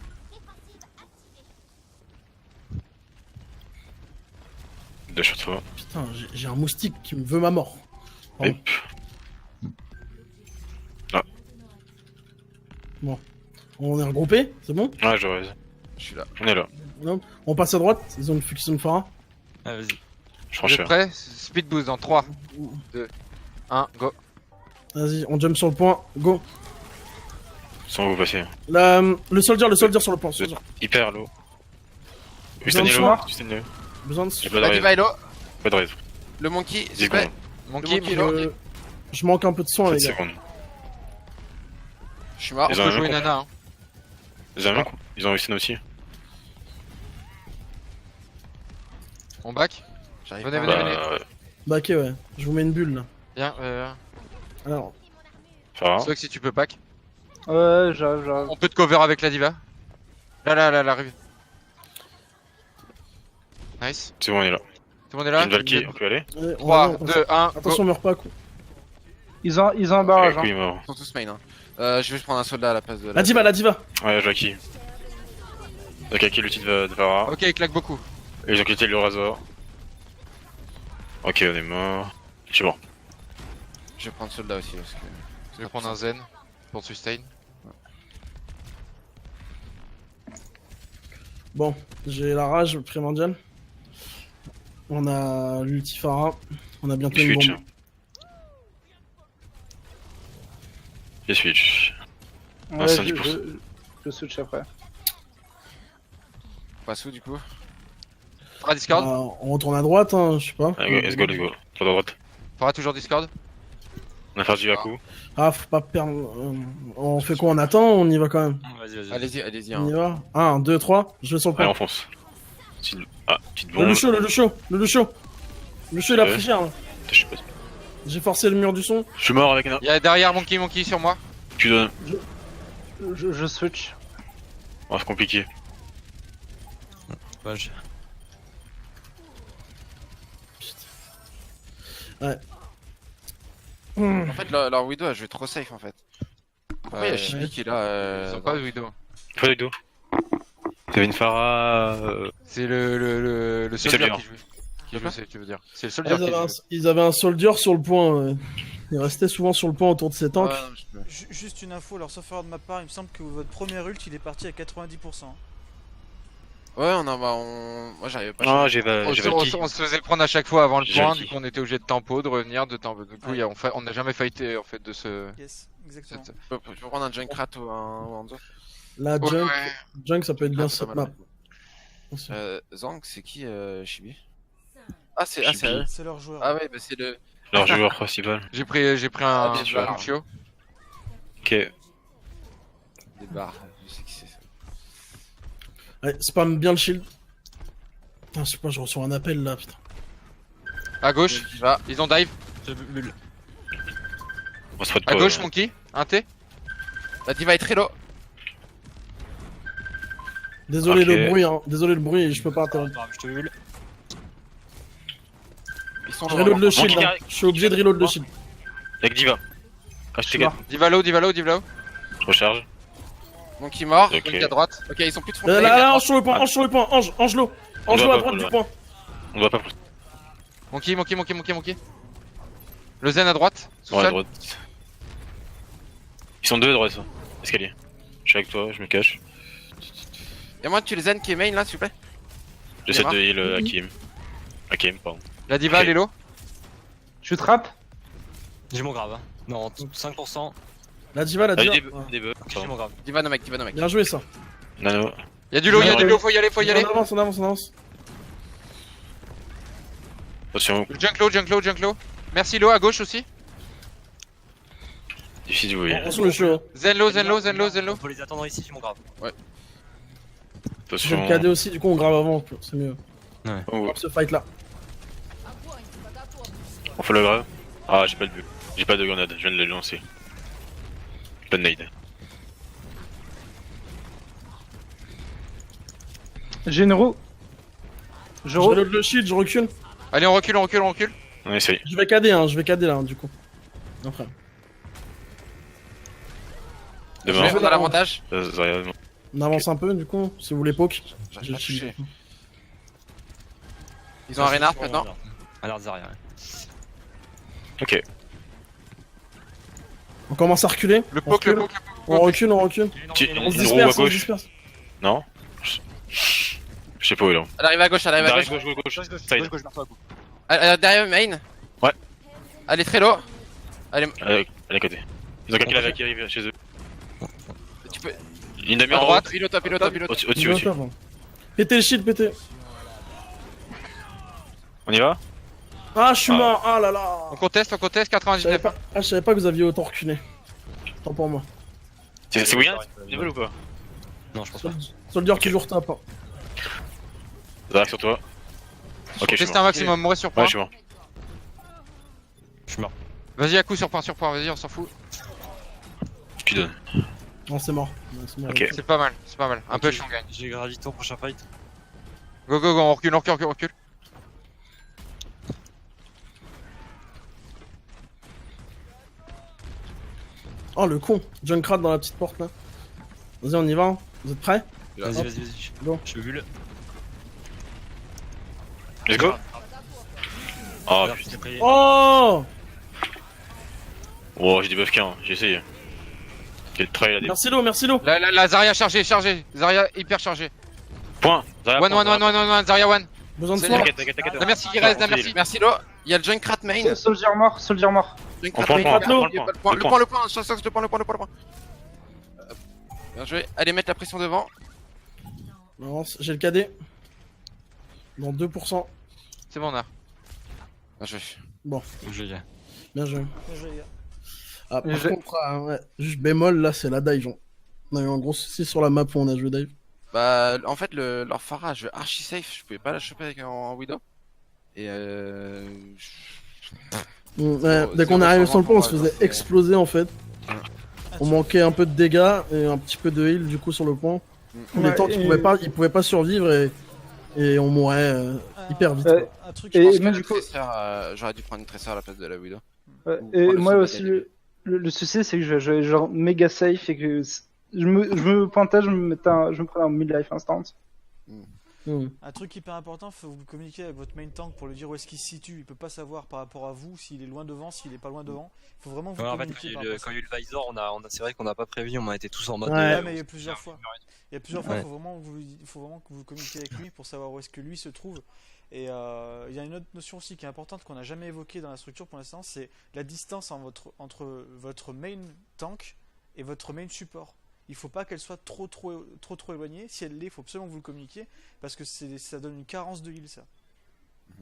Deux sur toi. Putain, j'ai un moustique qui me veut ma mort. Pardon. Hop. On est regroupés, c'est bon? Ouais, j'aurais. Je suis là. On est là. Non. On passe à droite, ils ont une Pharah. Ah, vas-y. Je Vous êtes franchis. prêts? Speed boost dans 3, 2, 1, go. Vas-y, on jump sur le point, go. Sans vous passer. Le soldier sur le point. Soldier. Hyper low. Besoin de Justine soin. low. Justine low. Besoin de Y'a soins. pas de La raise. diva est là. Pas de raise. Le monkey, 10 s'il te plaît. secondes. Monkey, Monkey, là. Je manque un peu de soin, 7 les gars. secondes. Je suis mort. Ils on ont peut un jouer mec, Nana. Hein. Ils ont Justine aussi. On back. J'arrive Venez, pas. venez. Bah, ok, ouais. Je vous mets une bulle là. Viens, Alors, Farah. Swag si tu peux pack. Ouais, j'arrive. On peut te cover avec la diva. Là, arrive. Nice. C'est bon, on est là. Tout le monde est J'ai là? une Valkyrie, on peut aller? 3, ouais, 2, 1, attention, go. on meurt pas, quoi. Ils ont un barrage. Oui, Hein. mort. Ils sont tous main. Hein. Je vais prendre un soldat à la place de La diva. Ouais, j'ai acquis. Donc, acquis l'outil de Farah. Ok, il claque beaucoup. Et ils ont quitté le rasoir. Ok, on est mort. Je suis mort. Je vais prendre soldat aussi parce que. Je vais prendre un zen pour sustain. Bon, j'ai la rage primordiale. On a l'ulti Pharah. On a bientôt une Switch. bombe. Et switch. Ouais, 110%. je switch après. On passe où du coup? Fera Discord. On retourne à droite, hein, je sais pas. Allez, let's go. Droite à droite. Fera toujours Discord. On a fait du Haku. Ah, faut pas perdre. On fait quoi? On attend ou on y va quand même? Vas-y. Allez-y. On y Hein. va? 1, 2, 3, je vais sur le Allez, point. on fonce. Ah, petite Le bombe. Lucio. Le Lucio, il a Ouais. pris cher là. Je sais pas. J'ai forcé le mur du son. Je suis mort avec un. Il y a derrière Monkey sur moi. Tu donnes. Je switch. Oh, c'est compliqué. Dommage. En fait, leur Widow a joué trop safe en fait. Pourquoi il y a Chibi qui est là Ils ont pas de Widow. Pas du tout. T'avais une Farah. C'est le soldier soldier. qui joue. Qui joue, tu veux dire. C'est le Ah, soldier qui joue. ils avaient un soldier sur le point. Ils restaient souvent sur le point autour de ces tanks. Juste une info, alors sauf erreur de ma part, il me semble que votre premier ult il est parti à 90%. Ouais, moi j'arrivais pas. Ah, j'ai On Valky. se faisait prendre à chaque fois avant le J'ai point, Valky. du coup on était obligé de tempo, de revenir, de tempo. Du coup, Ouais. on n'a jamais fighté en fait de ce. Yes, exactement. cette- Je peux prendre un Junkrat ou un Hanzo. La Ouais, junk, ouais. junk, ça peut être bien Ah, c'est cette pas map. mal. Attention. Zang, c'est qui Chibi? Ah, c'est Chibi. eux. C'est leur joueur. Ah ouais, bah c'est le. Leur joueur principal. J'ai pris un bien sûr. Lucio. Ok. Des barres. Je sais qui c'est ça. Ouais, spam bien le shield. Putain, je sais pas, je reçois un appel là, putain. À gauche, Va. ils ont dive. On se fait À pas. gauche, Monkey. Un T. La diva est très low. Désolé Ok. le bruit, hein. Désolé le bruit, je peux pas intervenir. Je te hule. Ils sont Je reload le Bon, shield, qui hein. Je suis obligé de reload le shield. Avec Diva. Ah, je t'ai mort. gagné. Divalo. Je recharge. Monkey mort. Ok. Monkey à droite. Ok, ils sont plus de front. Là, ange sur le point, Angelo. On Angelo doit à pas droite du là. point. On doit pas. Monkey. Le zen à droite. Ouais, à Sous-sol. droite. sont deux à droite, ça. Escalier. Je suis avec toi, je me cache. Y'a moi tu les zen qui est main là s'il vous plaît. J'essaie marre. de heal Hakim. Hakim, pardon. La diva, Ok. Lelo. Je trappe. J'ai mon grave. Hein. Non, 5%. La diva, la Ah, diva. des buffs, Ouais. des buffs. J'ai mon grave. Diva no mec, diva no mec. Bien joué ça. Nano. Y'a du lot, faut y aller, faut y aller. On avance, on avance, on avance. Attention, Junk low. Merci Lo, à gauche aussi. difficile de vous voyez. Attention le show. Zen low. On peut les attendre ici, j'ai mon grave. J'ai Attention. le KD aussi, du coup on grave avant, c'est mieux. Oh, Ce fight là. on fait le grave. Ah, j'ai pas de bulle. J'ai pas de grenade, je viens de le lancer. Pas de nade. J'ai une roue. Je Je roule. reload le shield, je recule. Allez, on recule. On essaye. Je vais KD, hein, je vais KD là, du coup. Après. Je Demain, vais prendre l'avantage. Zarya, non. On avance un peu, du coup, si vous voulez poke. J'arrive J'ai pas à le shield. toucher. Ils ont un Reinhardt maintenant. Alors Zarya. Ok. On commence à reculer. Le On poke, le recule. poke. On recule, on recule. On se Une roue à disperse, on se gauche. disperse. Non. Je sais pas où il est. Elle arrive à gauche, elle arrive à Zarya, gauche. gauche. Side. Elle est derrière main. Ouais. Elle est très low. Elle est... Elle est à côté. Ils ont quelqu'un là qui arrive chez eux. Tu peux... Une demi À en droite, droite. pilote. Au-dessus, Il doit au-dessus. faire, hein. Pétez le shield, pétez. On y va? Ah, je suis mort. Ah là là. On conteste, Je savais 99. pas, je savais pas que vous aviez autant reculé. Tant pour moi. C'est William? Level ou pas? Non, je pense pas. Soldier toujours tape. Hein. Zarya sur toi. Ok, je suis Tester un mort. maximum, mourir sur point. Ouais, je suis mort. Je suis mort. Vas-y, à coup sur point, vas-y, on s'en fout. Tu donnes. Non, c'est mort. Ouais, c'est mort. Ok. C'est pas mal. Un Ok, push, on gagne. J'ai gravi ton prochain fight. Go, on recule. Oh le con. Junkrat dans la petite porte là. Vas-y, on y va. Hein. Vous êtes prêts? Vas-y. Go. Je suis bulle. Let's go. Oh Merde, putain. j'ai pris- Oh. Oh, j'ai des buffs qu'un, j'ai essayé. Quel trail à des Merci Lo. La Zarya chargée. Zarya hyper chargée. points. Zarya, One, Zarya one. Besoin de C'est soin. T'inquiète. La merci qui reste, la merci. Merci Lo. Il y a le Junkrat main. Soldier mort. On prend le point, Lo. Le point, le point. Bien joué. Allez mettre la pression devant. Avance, j'ai le KD. Dans 2%. C'est bon, on a. Bien joué. Je l'ai. Bien joué. Ah, par Je- contre, ouais, juste bémol, là, c'est la dive. On a eu un gros souci sur la map où on a joué dive. Bah, en fait, leur Pharah, je archi safe, je pouvais pas la choper avec en Widow. Et Ouais, dès qu'on zéro arrivait sur sur le pont, on 20, se faisait c'est- exploser en fait. On manquait un peu de dégâts et un petit peu de heal du coup sur le pont. Tous les Ouais, temps qu'ils et- pouvaient pas survivre et on mourait hyper vite. Un truc. Et je pense moi, que du coup- j'aurais dû prendre une Tracer à la place de la Widow. Ouais, Ou et prendre le moi soldat aussi, gagnant. le souci, c'est que je vais genre méga safe et que je me pointais, je me prenais en mid-life instant. Hmm. Un truc hyper important, faut que vous communiquiez avec votre main tank pour lui dire où est-ce qu'il se situe. Il peut pas savoir par rapport à vous s'il est loin devant, s'il est pas loin devant. Il faut vraiment vous Ouais, en fait, communiquer par quand rapport à il y a eu le Visor, c'est vrai qu'on n'a pas prévu, on a été tous en mode. Ouais. ça. Ouais. Ouais, mais il y a plusieurs fois. Il y a plusieurs fois, Ouais. il faut vraiment que vous communiquiez avec lui pour savoir où est-ce que lui se trouve. Et il y a une autre notion aussi qui est importante qu'on n'a jamais évoquée dans la structure pour l'instant, c'est la distance entre votre main tank et votre main support. Il faut pas qu'elle soit trop éloignée. Si elle l'est, il faut absolument que vous le communiquiez parce que ça donne une carence de heal, ça.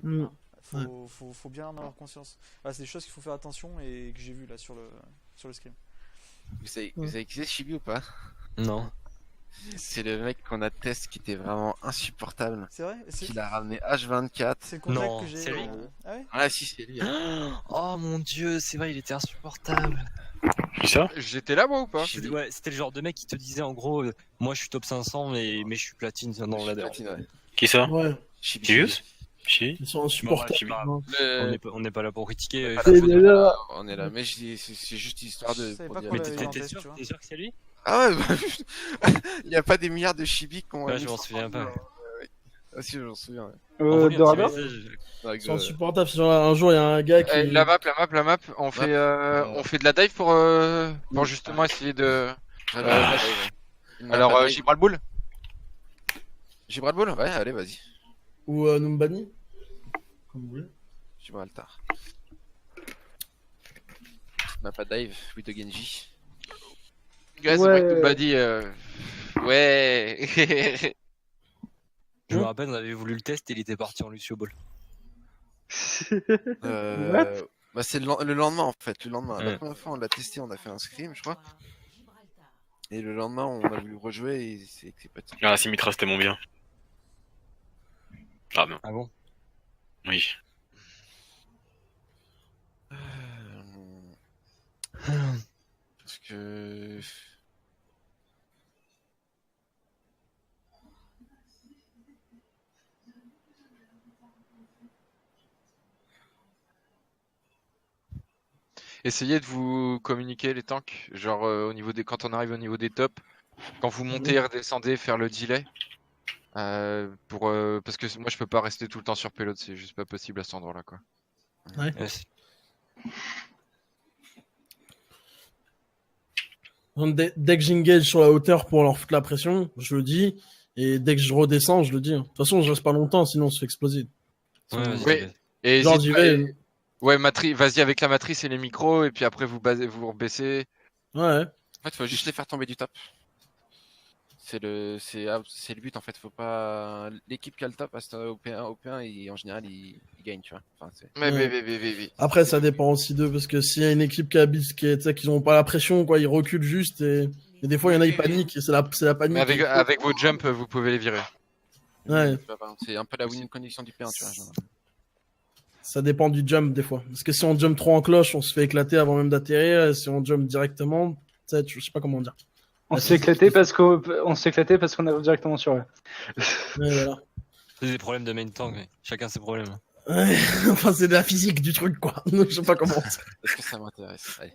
Hmm. Faut bien en avoir conscience. Voilà, c'est des choses qu'il faut faire attention et que j'ai vu là sur le screen. Vous savez qui c'est Chibi ou pas? Non. C'est le mec qu'on a test qui était vraiment insupportable. C'est vrai? Qui l'a ramené H24. C'est le contact Non, que j'ai. c'est lui. Ah ouais? Ah si, c'est lui. Oh mon dieu, c'est vrai, il était insupportable. Qui ça? J'étais là, moi, ou pas? C'était le genre de mec qui te disait en gros, moi je suis top 500, mais je suis platine dans la Platine, ouais. Qui ça? Ouais, Chibi. Sirius? Chi? ils sont insupportables. Bon, ouais, hein. On n'est pas là pour critiquer. Pas faut là, dire. On est là, mais c'est juste histoire Je de. savais pour pas dire- qu'on Mais l'avait t'es en test, tu vois. sûr que c'est lui? Ah ouais, bah, il y a pas des milliards de Chibi qu'on. Ouais, je m'en souviens pas. Ah si, j'en souviens. Ouais. Envoie-lui un petit Dorador message. Avec, C'est insupportable. Si genre, un jour il y a un gars qui. La map, on fait de la dive pour justement essayer de. Alors, Gibraltar. Gibraltar, ouais, allez, vas-y. Ou Numbani. Comme vous voulez. Gibraltar. Map à dive, with the Genji. Ouais, c'est vrai que Badi. Ouais. Je me rappelle, on avait voulu le test et il était parti en Lucio Ball. Bah c'est le lendemain en fait, le lendemain. La Ouais. première fois on l'a testé, on a fait un scrim je crois. Et le lendemain on a voulu rejouer et c'est pas de... Ah, Symmetra, c'était mon bien. Ah non, Ah bon? oui. Parce que... Essayez de vous communiquer les tanks, genre au niveau des quand on arrive au niveau des tops, quand vous montez et redescendez, faire le delay. Parce que moi je peux pas rester tout le temps sur payload, c'est juste pas possible à cet endroit là quoi. Yes. Donc, dès que j'engage sur la hauteur pour leur foutre la pression, je le dis. Et dès que je redescends, je le dis. De toute façon, je reste pas longtemps, sinon on se fait exploser. Ouais, vas-y, Ouais. vas-y. Et Genre, hésite j'y pas- vais. Ouais, vas-y avec la matrice et les micros, et puis après vous rebaissez. Ouais. En fait faut juste les faire tomber du top. C'est le but en fait, faut pas... L'équipe qui a le top à ce OP1 et en général il gagne tu vois. Enfin, c'est... Mais. Après, ça dépend aussi d'eux, parce que s'il y a une équipe qui habite, qu'ils ont pas la pression, quoi, ils reculent juste, et des fois, il y en a, ils paniquent, et c'est la panique. Mais avec vos jumps, vous pouvez les virer. Ouais, Tu vois, par exemple, c'est un peu la winning condition du P1 tu vois. Genre. ça dépend du jump, des fois. Parce que si on jump trop en cloche, on se fait éclater avant même d'atterrir, et si on jump directement, tu sais, je sais pas comment dire. On s'est éclaté parce qu'on arrive directement sur eux. Ouais, voilà. C'est des problèmes de main tank, mais chacun ses problèmes. Ouais, enfin, c'est de la physique du truc, quoi. Je sais pas comment. Est-ce que ça m'intéresse? Allez.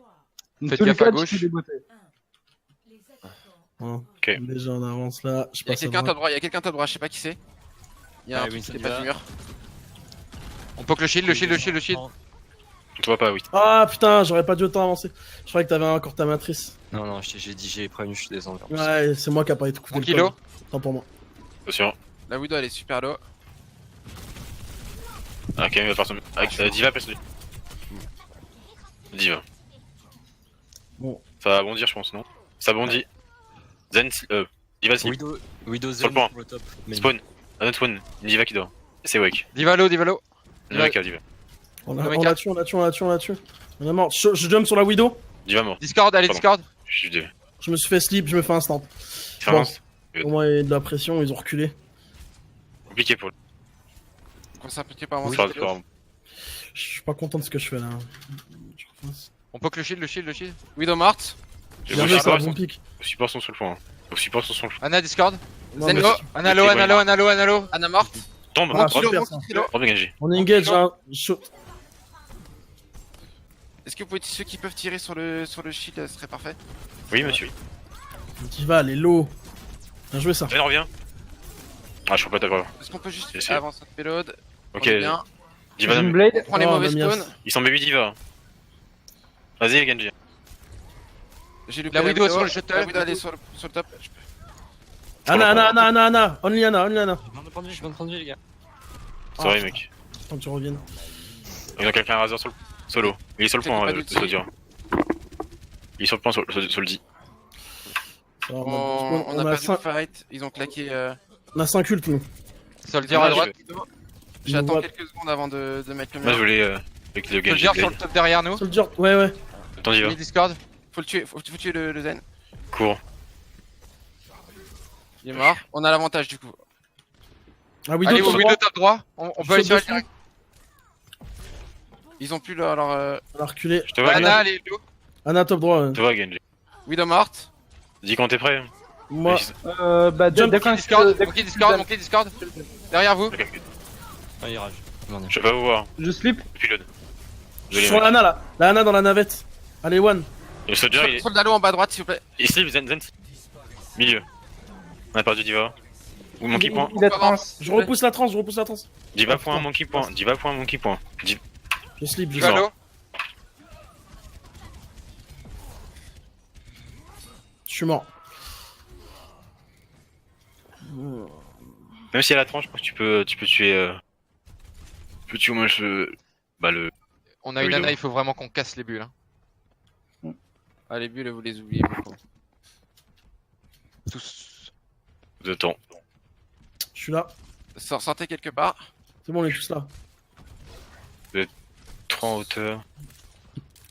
Dans Faites tous les gaffe à cas, gauche. tu fais déboîter. Hein. Ok. Déjà, on avance là. Je Il y a passe quelqu'un à top droite. droit, il y a quelqu'un top droit, je sais pas qui c'est. Il y a un Ouais, truc qui Winston dépasse Diva. du mur. On poke le shield. On te voit pas, oui. Ah putain, j'aurais pas dû autant avancer. Je croyais que t'avais encore ta matrice. Non, non, j'ai dit, j'ai prévenu, je suis descendu. en plus. Ouais, c'est moi qui a pas été coupé. Tranquillo. Tant pour moi. Attention. La Widow elle est super low. Ah, ok, il va personne. Diva, personne. Diva. Bon. Ça va bondir, je pense, non? Ça bondit. Zen, Diva, si. Widow Sur Zen le point. pour le top. Mais Spawn. Un autre spawn. Une Diva qui dort. Et c'est Wake. Divalo. Une Wake à Diva. On Le mec l'a tué. On est mort. Je jump sur la Widow. Diva mort. Discord, allez, Pardon. Discord. Je suis Diva. Je me suis fait slip, je me fais instant. Enfin, Au moins, il y a de la pression, ils ont reculé. compliqué pour lui. Qu'on s'implique pas avant C'est ça. pas- Je suis pas content de ce que je fais là. On poke le shield. Widow morte. Les Bien bons joué, ça, supports bon sont- pic. les supports sont sur le point. Hein. Les supports sont sur le point. Anna, Discord. Non, mais Zengo. Analo. Anna morte. Tombe. Ah, Drop super, Kilo, ça. mon kilo. de Genji. On engage, hein. Est-ce que vous pouvez ceux qui peuvent tirer sur le shield ce serait parfait. Oui, monsieur. Diva, elle est low. Bien joué ça. Zen revient. Ah, je suis pas d'accord. Est-ce qu'on peut juste C'est sûr. avancer notre payload? Ok. On est bien. Diva, Une blade. On prend les Oh, mauvais Namias. spawns. ils sont baby Diva. Vas-y, Genji. J'ai lu La Widow sur le shuttle. La Widow elle est sur le top. Anna. Only Anna. Je viens de prendre vie, les gars. Sorry, mec. Tant que tu reviennes. Il y a quelqu'un à raser sur le solo. Il est sur le point, Pas je d'outil. te dire. Il est sur le point, sur le dit. Alors, On a a perdu le 5 fight. Ils ont claqué. ults, nous. Soldier à droite. J'attends voit- quelques secondes avant de mettre le Moi, je mur. voulais avec le Genji. Soldier sur le Blade. top derrière nous. Soldier, ouais. Attends, Diva. Oui, Discord. Faut tuer le Zen. Cours. Il est mort. On a l'avantage du coup. Ah, Widow, Allez, top au droit. Widow top droit. On peut aller sur Saute elle. dessus. Ils ont plus leur On a reculé. Je te vois, Anna, elle est low. Anna, top droit. Je te vois, Genji. Widow morte. Dis quand t'es prêt. Moi, Bah, Jump, dès qu'on Monkey Discord. Derrière vous. Ah, il rage. Demandez. Je vais pas vous voir. je slip. Pilote. sur l'Anna là. La Anna dans la navette. Allez, one. Le soldier, Soldat en bas à droite s'il vous plaît. il slip, Zen. Milieu. On a perdu Diva. Ou monkey point. Il a trans. Je repousse la transe, Diva point, monkey point. Diva point, monkey point. Je slip, je Je vais à slip. l'eau. Je suis mort. Même si elle a la tranche, je pense que tu peux tuer. Tu peux tuer au moins le. On a Oui, une de Ana, ouf. il faut vraiment qu'on casse les bulles. Hein. Ah, les bulles, vous les oubliez beaucoup. Tous. de temps. Je suis là. Sortez quelque part. C'est bon, on est tous là. 3 en hauteur.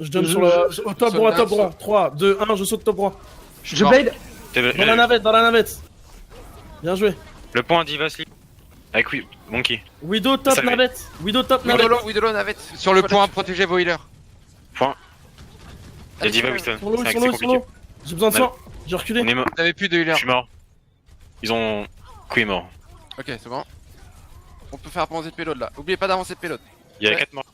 Je donne sur le au top droit, top droit. 3, 2, 1, je saute top droit. Je blade. Dans la navette, dans la navette. Bien joué. Le point Diva slip. Avec oui, monkey. Widow top Ça va. navette. Widow top navette. Widolo, navette. Sur le point, protégez vos healers. Point. Il y a Allez, Diva sur- Winston. Sur l'eau, C'est sur l'eau, sur compliqué. l'eau. J'ai besoin de soin. J'ai reculé. On est mort. Vous n'avez plus de Je healers. suis mort. Ils ont. Coup est mort. Ok, c'est bon. On peut faire avancer le payload là. Oubliez pas d'avancer le payload. Il y a Ouais. 4 morts.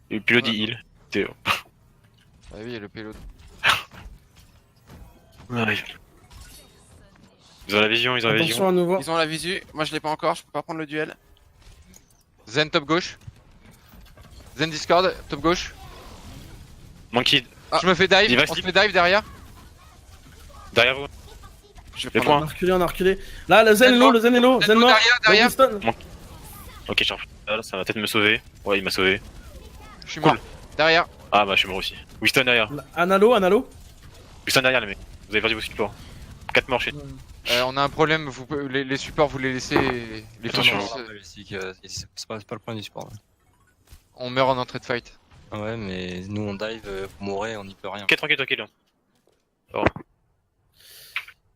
Et puis le dit heal. Théo. Ah oui, le payload. Ils ont la vision, ils ont la Attention vision. à nouveau. Ils ont la visu. Moi je l'ai pas encore. Je peux pas prendre le duel. Zen top gauche. Zen Discord, top gauche. Monkey Ah. Je me fais dive, Diva on se slip. fait dive derrière. derrière vous. Je vais Les prendre. On a reculé, on a reculé. Là, le zen est low, le zen est low. Zen mort. derrière. Winston. Ok, je suis là, ça va peut-être me sauver. Ouais, il m'a sauvé. Je suis Cool. mort. Derrière. Ah bah je suis mort aussi. Winston derrière. Analo, Analo. Winston derrière les mecs. Vous avez perdu vos supports. 4 morts chez. On a un problème, les supports, vous les laissez. Les Attention. finances, C'est pas le point du sport. Là. on meurt en entrée de fight. Ouais, mais nous on dive, vous mourrez, on n'y peut rien. Ok, tranquille. Le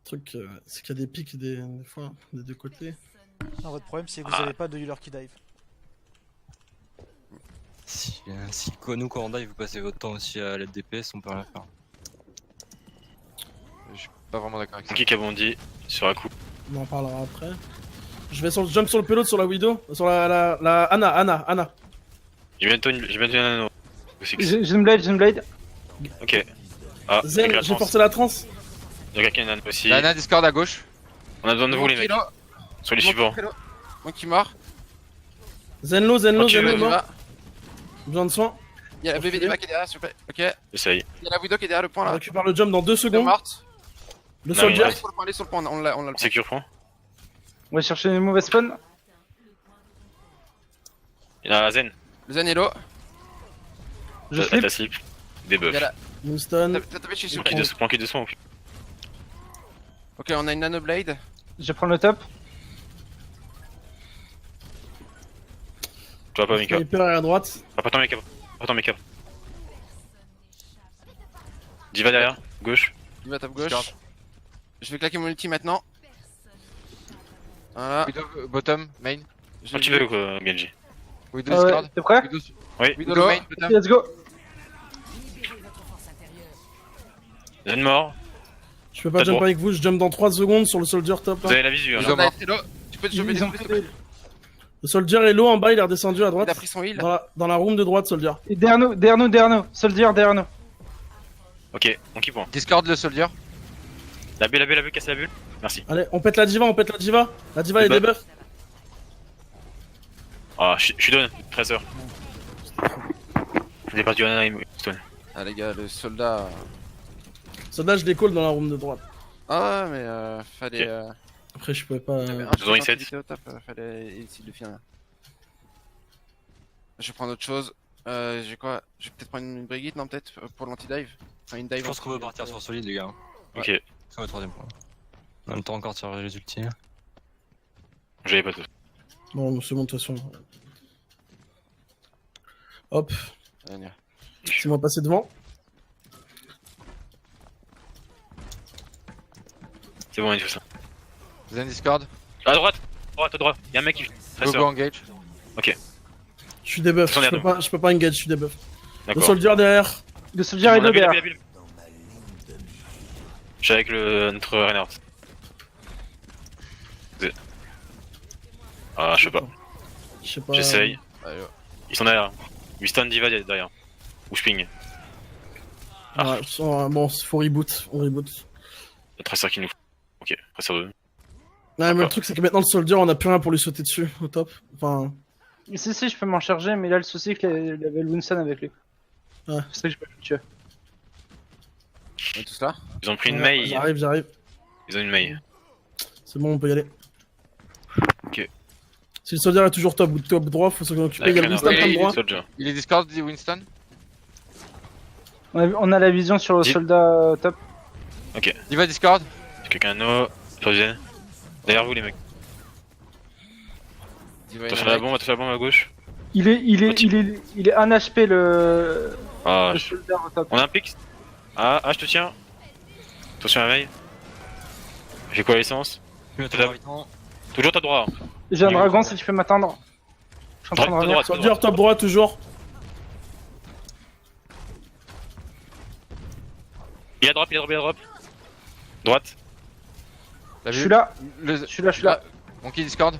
truc, c'est qu'il y a des pics des fois, des deux côtés. Non, votre problème, c'est que vous Ah. n'avez pas de healer qui dive. Si nous quand on dive, vous passez votre temps aussi à l'aide DPS, on peut rien faire. Je suis pas vraiment d'accord avec ça. Monkey qui a bondi sur un coup. On en parlera après. Je vais jump sur le payload sur la Widow. Sur la Ana. J'ai bientôt un anneau. J'ai une blade. Ok. Ah, avec Zen, la j'ai trans. forcé la trans. Il y a quelqu'un qui a un anneau aussi. Ana Discord à gauche. On a besoin de vous les mecs. Sur les supports. Moi qui mort. Zen low, Ok, mort. Diva. Besoin de soin. Il y a la bébé Diva qui est derrière, s'il vous plaît. Ok. Il J'essaye. y a la Widow qui est derrière le point On là. récupère le jump dans 2 Elle est secondes. morte. Le Non, soldier. mais- Allez sur le point, on l'a le point. Secure point. On va chercher une mauvaise spawn. Il y a Zen. Le Zen est low. Je T'as flip. ta slip. Des Il buffs. y a la. Winston. T'as tapé chez Planqué de soin. Ok, on a une Nano Blade. Je prends le top. Tu vois pas, Mika. Hyper à droite. Pas ton make-up. Diva derrière. Gauche. Diva top gauche. Discord. Je vais claquer mon ulti maintenant. Voilà. Widow bottom, main. Je Un petit peu quoi, Genji. Widow Ah ouais, Discord. t'es prêt? Widow, Oui. Widow Go. main, bottom. Let's go. Zen mort. Je peux pas T'as jump droit. avec vous, je jump dans 3 secondes sur le soldier top. Vous Là. avez la visu. Hein. Ils ont On a mort. été low. Tu peux te choper Ils des ont coups, fait s'il te plaît. Le soldier est low en bas, il est redescendu à Il droite. a pris son heal. Dans la room de droite, soldier. Et derrière nous. Soldier derrière nous. Ok, monkey point. Discord le soldier. La bulle, casse la bulle. Merci. Allez, on pète la diva. La diva est Le debuff. Ah, je suis donne, trésor. J'ai perdu un anaïm, Winston. Ah les gars, le soldat. Soldat, je décolle dans la room de droite. Ah ouais, mais fallait. Ok. Après, je pouvais pas. Il y avait un Ils ont shot reset. qui était au top, fallait essayer de le finir. Je vais prendre autre chose. J'ai quoi? Je vais peut-être prendre une Brigitte, non peut-être pour l'anti-dive. Enfin une dive. Je pense qu'on peut partir sur solide, les gars. Ok, C'est le troisième point. On a le temps encore de faire les ultis. j'avais pas tout. Bon, c'est bon, de toute façon. Hop, c'est moi passer devant. C'est bon, il fait ça. Zen Discord. À droite, y'a un mec qui. Go Trésor. go engage. Je suis debuff. Attendez, Je peux pas engage, je suis debuff. Le D'accord. soldier derrière. Le soldier est low derrière. Je suis avec notre Reinhardt. Ah, je sais pas. Je sais pas. J'essaye. Allez, Ils sont derrière. Winston Diva derrière. Ou je ping. Ouais, bon, faut reboot. On reboot. Le traceur qui nous faut. Ok, traceur 2. Ouais, mais le truc, c'est que maintenant, le soldier, on a plus rien pour lui sauter dessus, au top. Enfin, Si, je peux m'en charger, mais là, le souci, c'est qu'il avait le Winston avec lui. Ouais. C'est ça que je peux le tuer. On est tous là? Ils ont pris une ouais, maille. j'arrive. Ils ont une maille. C'est bon, on peut y aller. Ok. Si le soldier est toujours top droit, faut s'en occuper. Il y a le Avec Winston oui, top il est droit. Soldier. Il est Discord, dit Winston. On a la vision sur le Dis- soldat top. Diva Discord. Quelqu'un no. Frozen. Derrière vous les mecs. Diva Attention à la bombe à gauche. Il est 1 HP Ah, le soldat au top. on a un pic. Ah, je te tiens. Attention à la maille. J'ai quoi l'essence? Toujours top droit. J'ai un dragon si tu peux m'attendre. Je suis en train de Droite, revenir. droite. Soldier top droit, toujours. Il y a drop. Droite. T'as Je vu suis là, Le... je suis là. Monkey Discord.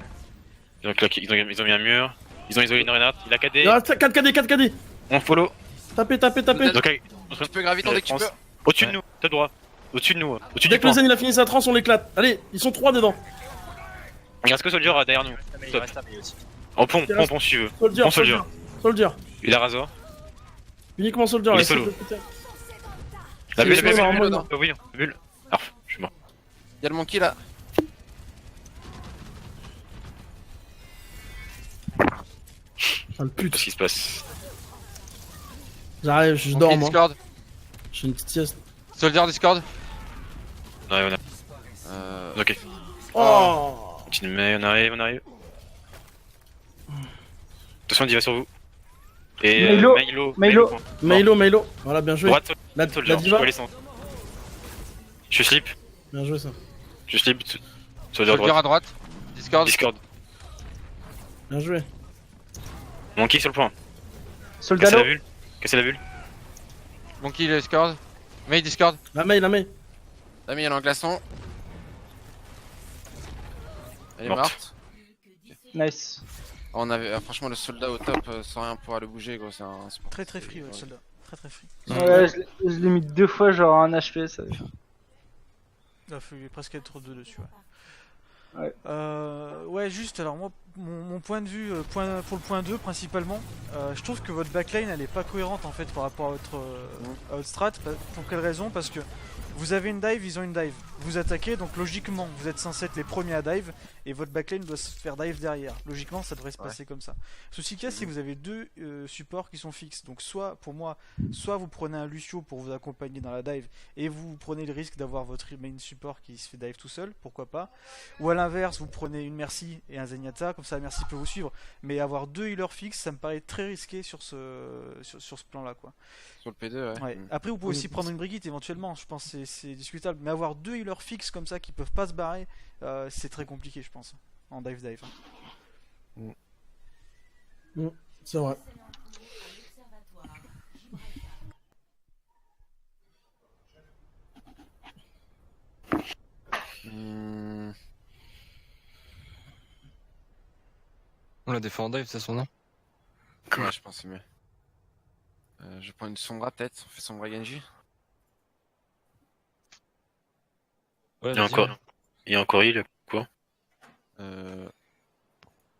Ils ont mis un mur. Ils ont isolé une Renate. Il a KD. Il reste 4 KD. On follow. Tapez. Donc, Tu peux graviter dès que tu peux. au-dessus de nous, top droit. Au-dessus de nous. Au-dessus Dès du que le point. Zen il a fini sa transe, on l'éclate. Allez, ils sont 3 dedans. Il reste que Soldier derrière nous. Il Top. reste un mail aussi. En pont si tu veux. Soldier, Bon soldier. Soldier. Il a rasoir. Uniquement soldier. Il est allez, solo. soldier. La C'est bulle, solo, la bulle, normalement, la non. bulle. Oui, la bulle. Ah, je suis mort. Y'a le monkey là. Ah, le pute. Qu'est-ce qui se passe? J'arrive, je Monkey dors moi. Discord. J'ai une petite sieste. Soldier Discord. Ouais, on a. Ok. Oh. Continue, mais on arrive. Attention, il va sur vous. Et Milo. Milo. Voilà, bien joué. Droite, La Soldier. Je diva. vois les sens. Je slip. Bien joué ça. Je slip. Soldier Soldier droite. à droite. Discord. Discord. Bien joué. Monkey sur le point. Soldat Cassez la low. bulle. Cassez la bulle. Monkey Discord. May Discord. La main. T'as mis, elle est en glaçon. Elle est Morte. morte. Nice. On avait, franchement, le soldat au top, sans rien pouvoir le bouger, gros, c'est un sport. Très free, le soldat. Très free. Ouais, je l'ai mis 2 fois, genre 1 HP. Ça. Il a fallu presque être 2 dessus. Ouais. Ouais, juste, alors moi, mon point de vue, pour le point 2 principalement, je trouve que votre backline elle est pas cohérente en fait par rapport à votre strat. Pour quelle raison? Parce que vous avez une dive, ils ont une dive. Vous attaquez, donc logiquement vous êtes censé être les premiers à dive et votre backline doit se faire dive derrière. Logiquement ça devrait se passer comme ça. Ceci qu'il y a, c'est que vous avez 2 supports qui sont fixes. Donc soit, pour moi, soit vous prenez un Lucio pour vous accompagner dans la dive et vous prenez le risque d'avoir votre main support qui se fait dive tout seul, pourquoi pas. Ou à l'inverse, vous prenez une Mercy et un Zenyatta, comme ça la Mercy peut vous suivre. Mais avoir 2 healers fixes, ça me paraît très risqué sur ce plan-là, quoi. Sur le P2, ouais. Ouais. Après, vous pouvez aussi prendre une Brigitte éventuellement, je pense que c'est discutable. Mais avoir 2 healers fixes comme ça qui peuvent pas se barrer, c'est très compliqué, je pense, en dive. C'est vrai. On l'a défend en dive, de toute façon, non? Ouais, je pense que c'est mieux. Je prends une Sombra peut-être, on fait Sombra Genji. Ouais, Il y a encore il, quoi?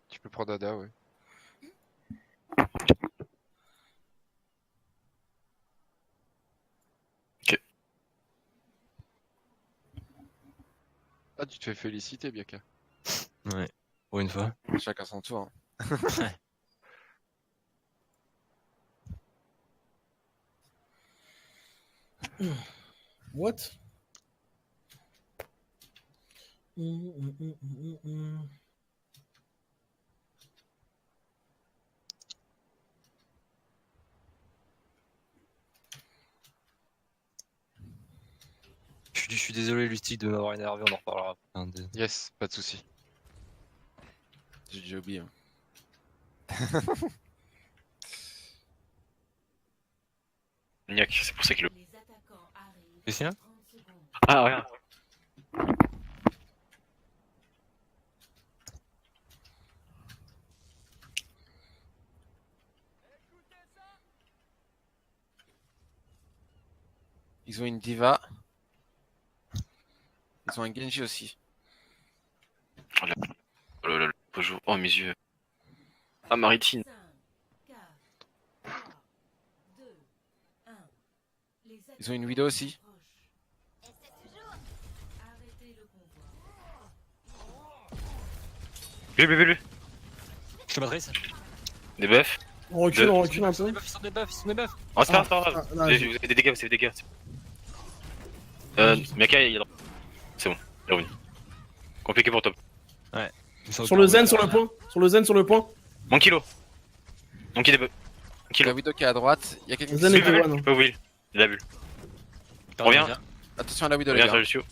Tu peux prendre Ada, ouais. Ok. Ah, tu te fais féliciter, Biaka. Ouais, pour une fois. Chacun son tour. What? Je suis désolé, Lustig, de m'avoir énervé, on en reparlera. Yes, pas de soucis. J'ai déjà oublié. Niac, c'est pour ça qu'il le. Et c'est là? Ah, rien. Ils ont une Diva. Ils ont un Genji aussi. Oh là là, bonjour. Oh mes yeux. Ah Maritine. Ils ont une Widow aussi. Vu. Je te matrice. Des buffs. On recule un peu. Ils sont des buffs. Oh c'est pas grave. là, Vous avez des dégâts, Miyaka il est droit. C'est bon, il est revenu. Compliqué pour top. Sur le zen, sur le point. Sur le point. Mon kilo. Des buffs. La Widow qui est à droite. Il y a quelqu'un qui Zen se et fait- K1. Je peux oublier. Il a bulle. Reviens. Attention à la Widow, les Reviens, gars. Lucio.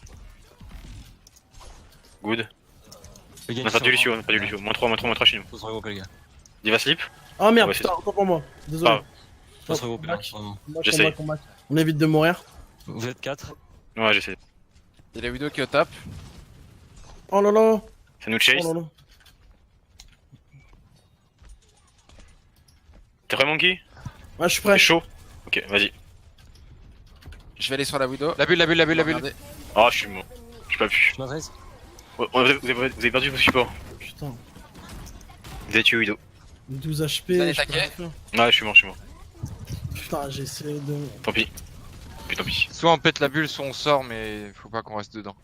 Good. Le gars, On a pas du Lucio, on a pas du Lucio. Moins 3 chez nous. Faut se regrouper, les gars. Diva slip. Ah merde, Ouais, c'est putain, encore pour moi. Désolé. Ah. Faut se regrouper, là, vraiment. J'essaye. Combat. On évite de mourir. Vous êtes 4. Ouais, j'essaie. Il y a la Widow qui est au top. Oh là là. Ça nous chase. Oh là là. T'es prêt, Monkey? Ouais, je suis T'es prêt. chaud? Ok, vas-y. Je vais aller sur la Widow. La bulle. Regardez. Oh, je suis mort. J'ai pas pu. Je matrice. Vous avez perdu vos supports. Putain. Vous avez tué Widow. 12 HP. Vous allez je peux attaquer rien faire. Ouais, je suis mort. Putain, j'ai essayé de. Tant pis. Tant pis. Soit on pète la bulle, soit on sort, mais faut pas qu'on reste dedans.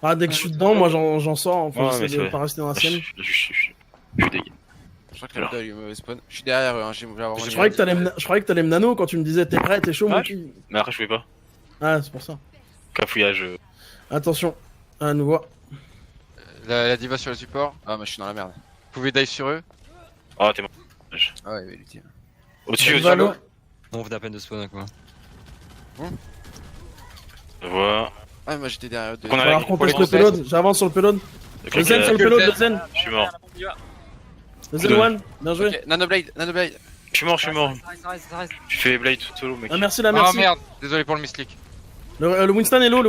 Ah, dès que je suis dedans, moi j'en sors. Enfin, Ouais, mais j'essaie c'est de vrai. pas rester dans la Je sienne. suis dégueu. Je crois que la Widow a eu mauvais spawn. Je suis derrière eux, hein. Je vais avoir Je croyais que t'allais me nano quand tu me disais t'es prêt, t'es chaud, Ouais. mon cul. Mais après, je pouvais pas. Ah, c'est pour ça. Cafouillage. Attention. À nouveau. La diva sur le support. Ah, mais je suis dans la merde. Vous pouvez dive sur eux. Oh, t'es mort. Ah ouais, l'ultime. Au-dessus, Va l'eau. On venait à peine de spawn avec moi. Voilà. Ah, moi j'étais derrière eux. Donc on a- Alors qu'on pour les teste le conseils. payload. J'avance sur le payload. Ok, Le zen sur le que payload, le le zen. Je suis mort. Le zen one. Bien joué. Ok, Nanoblade. Je suis mort. Je fais Blade tout solo, mec. Ah, merci, la Ah merci. merde, désolé pour le misclick. Le Winston est low,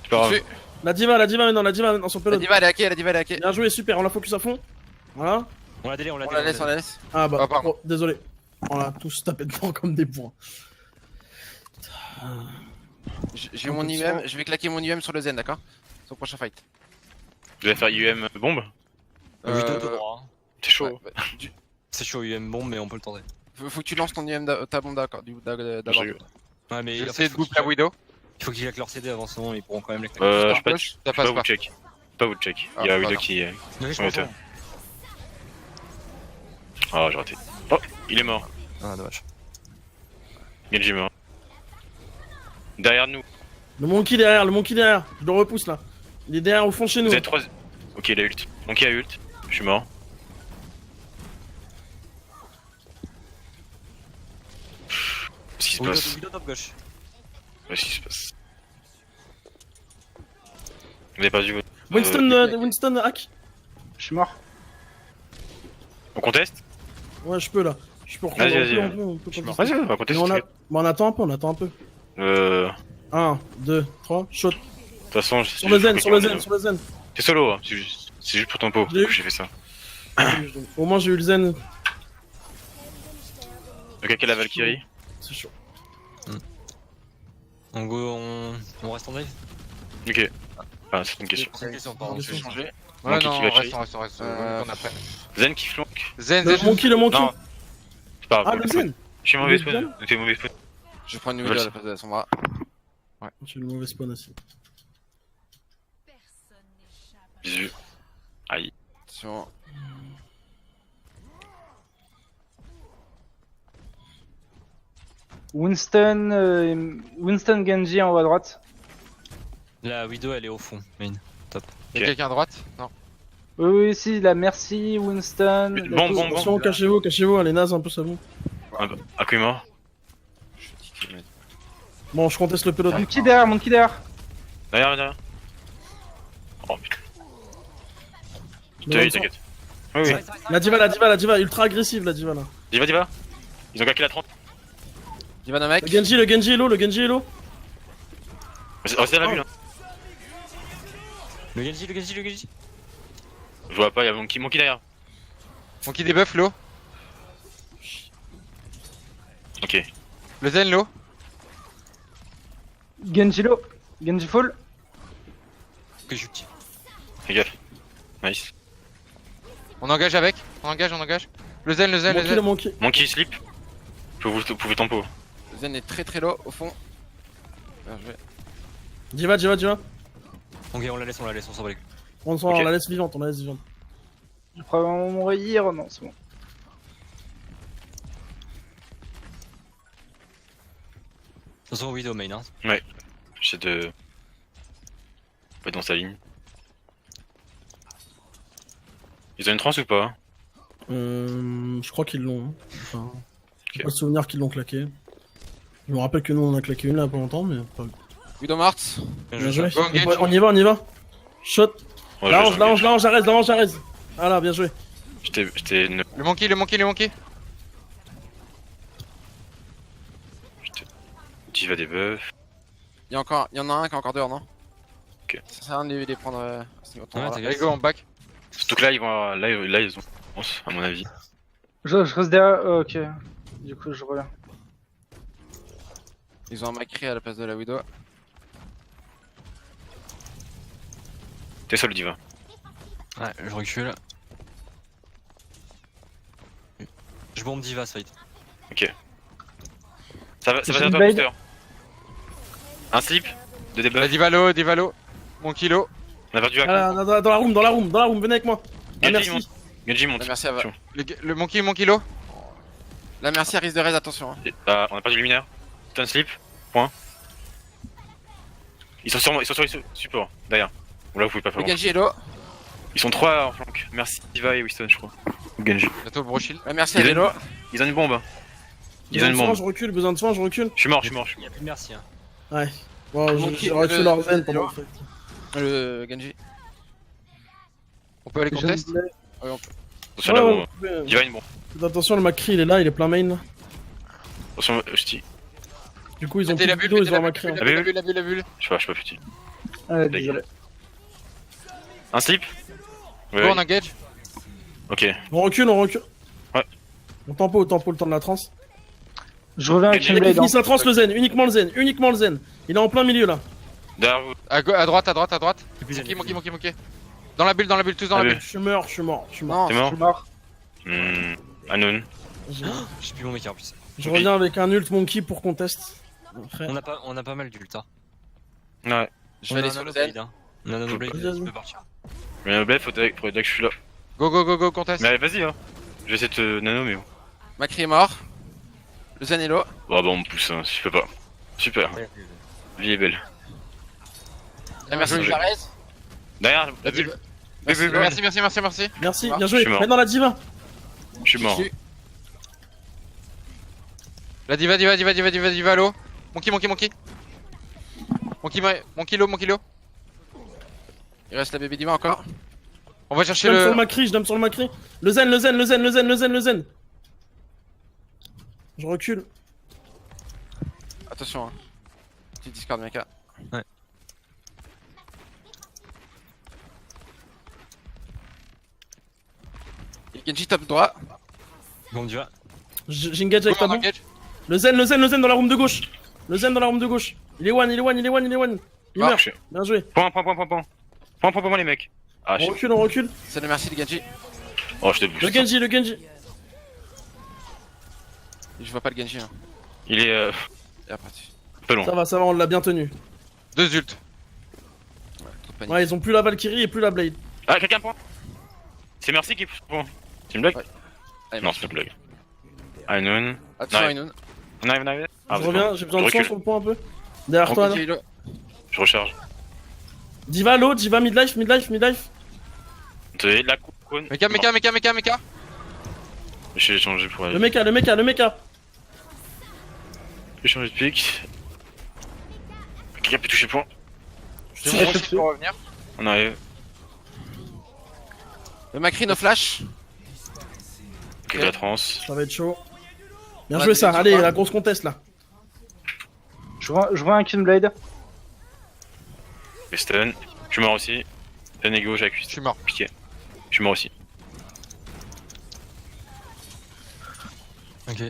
C'est pas grave. La diva maintenant, la diva maintenant sur le La payload. diva elle est hackée, la diva elle est hackée. Bien joué, super, on la focus à fond. Voilà. On l'a délai, on l'a On délai. la laisse, on la laisse. Ah bah, Ah, pardon. oh, désolé. On l'a tous tapé dedans comme des points. J'ai mon UM, je vais claquer mon UM sur le Zen, d'accord? Sur le prochain fight. Je vais faire UM bombe. C'est chaud. Ouais, bah, C'est chaud, UM bombe, mais on peut le tenter. faut que tu lances ton UM, ta bombe d'accord, d'abord. rigole. Ouais, mais J'ai en fait, essayé de faut bouffer la Widow. il faut qu'ils claquent leur CD avant, sinon ils pourront quand même les claquer. Je sais pas, Push. Ça je peux passe pas pas. vous check. Pas vous check. Ah, Il y a pas Widow grave. qui. Mais je Ouais, comprends. Ah, j'ai raté. Oh, il est mort. Ah, dommage. Genji est mort. Derrière nous. Le monkey derrière. Je le repousse là. Il est derrière au fond de chez nous. Vous êtes 3. Ok, il a ult. Donc il a ult. Je suis mort. Qu'est-ce qui se passe? Widow top gauche. Qu'est-ce qui se passe? Vous avez pas vu votre. Winston hack. Je suis mort. On conteste? Ouais, je peux là. Je peux reprendre. Vas-y, vas-y. On peut contester. Vas-y, on va Mais contester. on attend un peu. De 1, 2, 3, shot. toute façon, Sur le zen. C'est solo, hein. C'est juste pour ton pot Je l'ai que eu. j'ai fait ça. Au moins j'ai eu le zen. Ok, quelle la Valkyrie? C'est chaud. On go, on reste en dive. Ok. Ah, c'est une question. C'est une question, pardon. Une Je vais question. changer. Ouais, Monkey non, qui va reste. Euh, On après. Zen qui flanque. Zen, Le Zen. monkey. Non. C'est pas Ah, grave. le zen. Je suis mauvais Le spawn. zen. T'es mauvais spawn. Je prends une Voilà. Widow à la place de son bras. J'ai le mauvais spawn aussi. Bisous. Aïe. Attention. Winston Genji en haut à droite. La Widow, elle est au fond, main. Y'a quelqu'un à droite? Non. Oui, si, la Merci, Winston. la Bon, tout- bon, Attention, cachez-vous, elle est naze un peu, ça vous. Aku est mort. Je suis dit qu'il Bon, je conteste le payload. Monkey derrière. Derrière. Oh putain. T'inquiète. Oui, oui. La diva, ultra agressive la diva là. Diva. Ils ont claqué la 30. Diva d'un mec. Le Genji est low. Restez dans la bulle. Hein. Le Genji. Je vois pas, il y a Monkey derrière. Monkey debuff, low. Ok. Le Zen, low. Genji low. Genji full. que je suis. Fais gaffe. Nice. On engage avec. On engage. Le zen. Monkey, le monkey. Monkey slip. Vous pouvez tempo. Le Zen est très low au fond. Bien joué. Diva. Ok, on la laisse, on s'en va les couilles. On la laisse vivante, Je crois vraiment mourir. Non, c'est bon. Attention au Widow main, hein. J'essaie de. Pas être dans sa ligne. Ils ont une trance ou pas? Je crois qu'ils l'ont. Hein. Enfin, j'ai Ok. pas le souvenir qu'ils l'ont claqué. Je me rappelle que nous on a claqué une là pas longtemps, mais pas. Widow Mart. Bien joué. Go, engage. On y va. Shot. Ouais, L'arrange, j'arrête. Voilà, bien joué. J'étais. Le monkey. Diva des buffs. Il y en a un qui est encore dehors, non? Ok. Ça sert à rien de les prendre à ce niveau. Ouais, Allez, go, on back. Surtout que là, ils vont. Là, ils ont. À mon avis. Je reste derrière. Ok. Du coup, je reviens. Ils ont un Macri à la place de la Widow. T'es seul, Diva. Ouais, je recule. Je bombe Diva, ça va être. Ok. Ça va J'ai faire une toi, blade. booster. Un slip. De La debuff. Divalo. Monkey low. On a perdu la Ah, dans la room, venez avec moi. Ah, Genji merci. monte. Genji monte. La merci à Le monkey low. La merci à risque de raise, attention. Hein. On a perdu le luminaire. Stun slip. Point. Ils sont sur support. Derrière. Bon, là, vous pouvez pas faire Le grand. Genji est low. Ils sont 3 en flanc. Merci Diva et Winston, je crois. Ou Genji. Bientôt bro shield. La merci elle est low. Ils ont une bombe. Ils ont Besoin une de soin, bombe. je recule. Je suis mort. Il y a plus de merci, hein. Ouais. Bon, Monkey, j'ai reçu leur zen pendant le fight. Le Genji. On peut aller contest. Attention à la bombe. Diva a une bombe. Faites attention, le Macri il est là, il est plein main. Attention, je dis. Du coup, ils ont Mettez plus la de bulle, vidéo, mettez ils ont la un Macri. hein. bulle, la bulle. Je sais pas petit. Ah, désolé. Un slip. Go, Ouais. on engage. Ok. On recule. Ouais. On tempo le temps de la trance. Je reviens avec Genji. une Dès qu'il blade. finisse la trance, le zen, uniquement le zen. Il est en plein milieu là. Derrière vous. À droite. Plus Monkey. Dans la bulle, tous dans la Ah, bulle. Je suis mort. Non, T'es Je mort? suis mort. Unknown. J'ai plus mon mec en plus. Je reviens avec un ult monkey pour contest. Frère. On a pas mal d'ult, hein. Ouais. je vais aller sur le Zen. On a un Nanoblade, Vas-y. tu peux partir. Mais le bled, faudrait que je suis là. Go, contest. Mais allez, vas-y, hein. Je vais essayer de te nano, mais bon. Macri est mort. Le Zen est low. Bon, on me pousse, hein, si je peux pas. Super. La vie est belle. La merci joli. je la raise. Derrière, la La bulle. diva. Merci, Merci. Merci, Ah, bien je joué. suis mort. Mets dans la diva. Je suis mort. La diva low. Monkey. Monkey low. Il reste la bébé diva encore. On va Je chercher donne sur le le. Macri, Le zen. Je recule. Attention. Hein. Petit discord mecha. Ouais. Et Genji top droit. Bon, tu vois. J'engage Go, avec ta on bombe. engage. Le zen dans la room de gauche. Il est one. Il Ah, meurt. Bien joué. Point pour moi, les mecs. Ah, On recule. C'est le merci de Genji. Oh, je te booste. Le Genji. Je vois pas le Genji. Hein. Il est Il est reparti. pas long. Ça va, on l'a bien tenu. 2 ult. Trop de panique. Ouais, ils ont plus la Valkyrie et plus la Blade. Ah, quelqu'un point. C'est Merci qui pousse point. C'est une blague? Ouais. Allez, Non, merci. c'est une blague. Unknown. Attention, Ouais. Inoun. On arrive. Ah, Je c'est reviens, bon. j'ai besoin de Je soin recule. sur le point un peu. Derrière toi, là. Genji est low. Je recharge. Diva low, Diva midlife. Attendez, la couronne. Mecha. J'ai changé pour Le aller. mecha. J'ai changé de pic. Quelqu'un peut toucher le point. J'ai Ouais, mon je shield sais. pour revenir. On arrive. Le Macri no flash. Ok, la trans. Ça va être chaud. Bien Ouais, joué ça, tu allez, vois. la grosse contest là. Je vois un Kinblade. Et stun. Je suis mort aussi. Stun et go, j'ai Je accusé. suis mort. Piqué. Je suis mort aussi. Ok.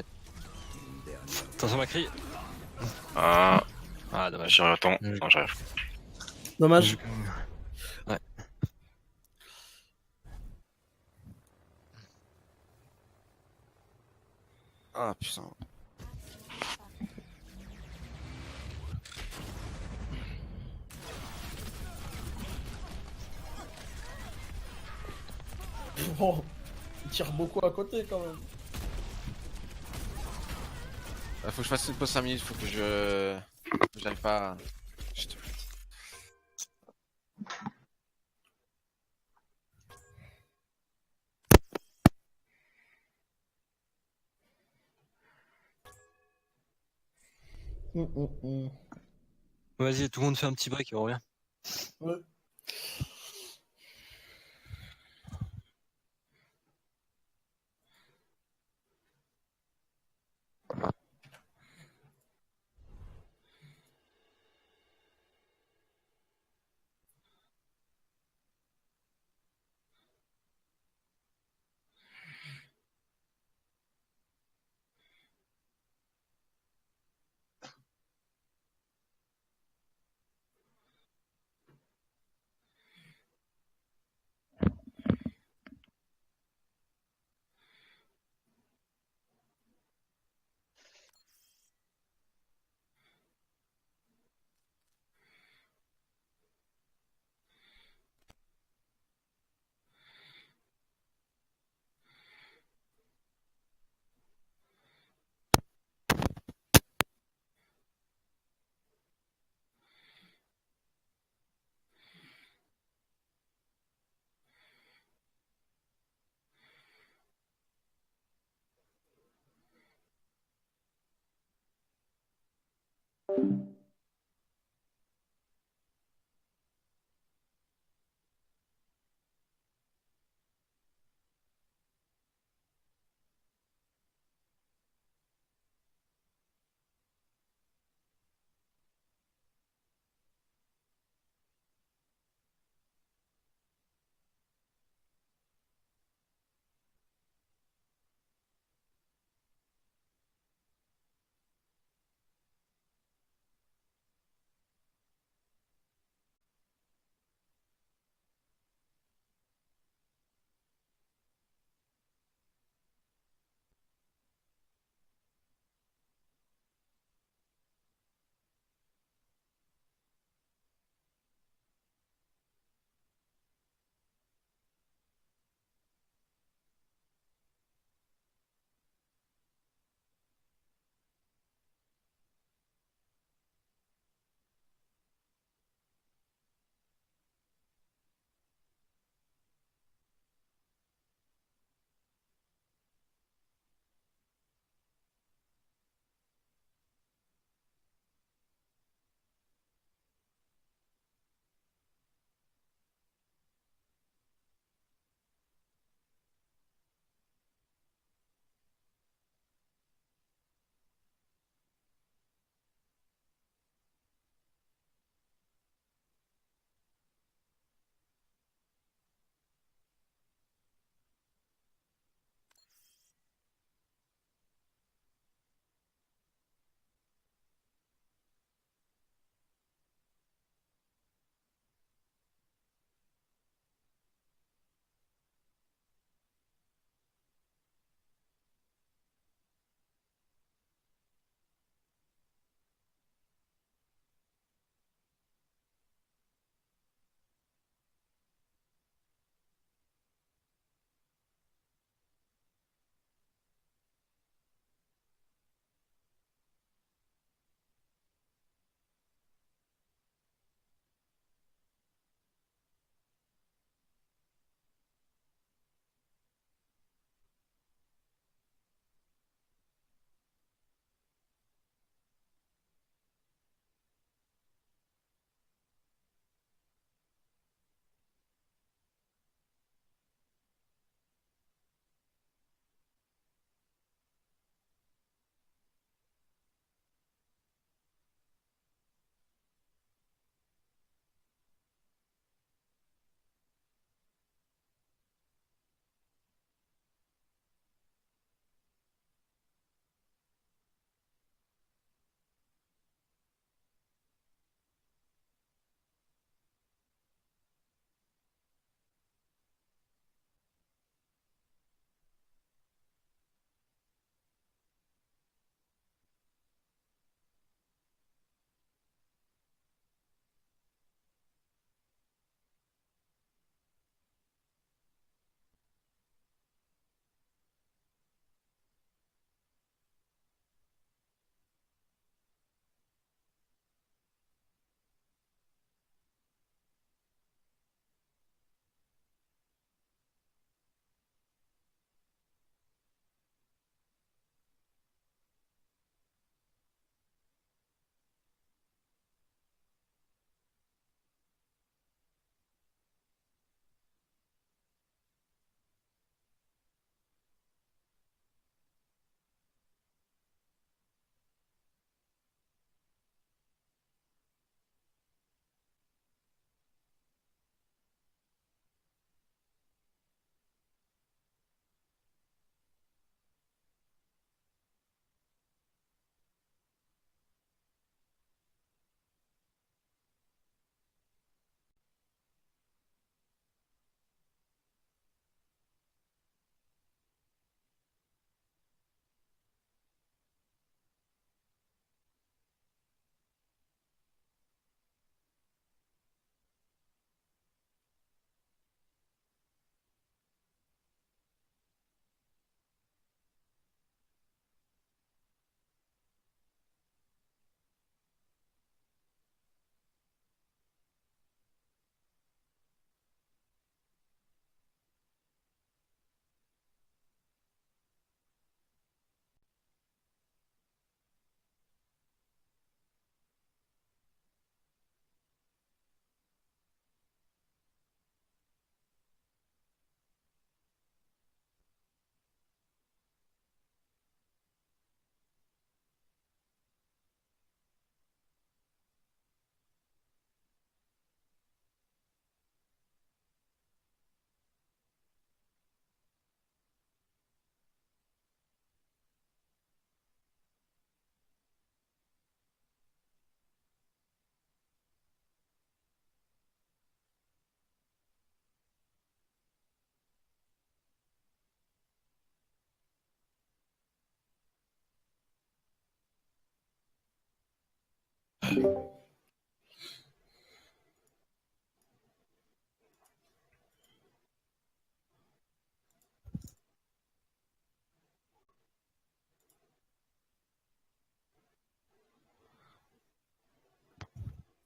Attention, Macri. Ah, Ah, dommage. j'arrive. Attends. Non, j'arrive. Dommage. Ah putain. Bon, il tire beaucoup à côté quand même. Faut que je fasse une pause 5 minutes, faut que j'arrive pas à... Chut. Vas-y, tout le monde fait un petit break et on revient. Ouais.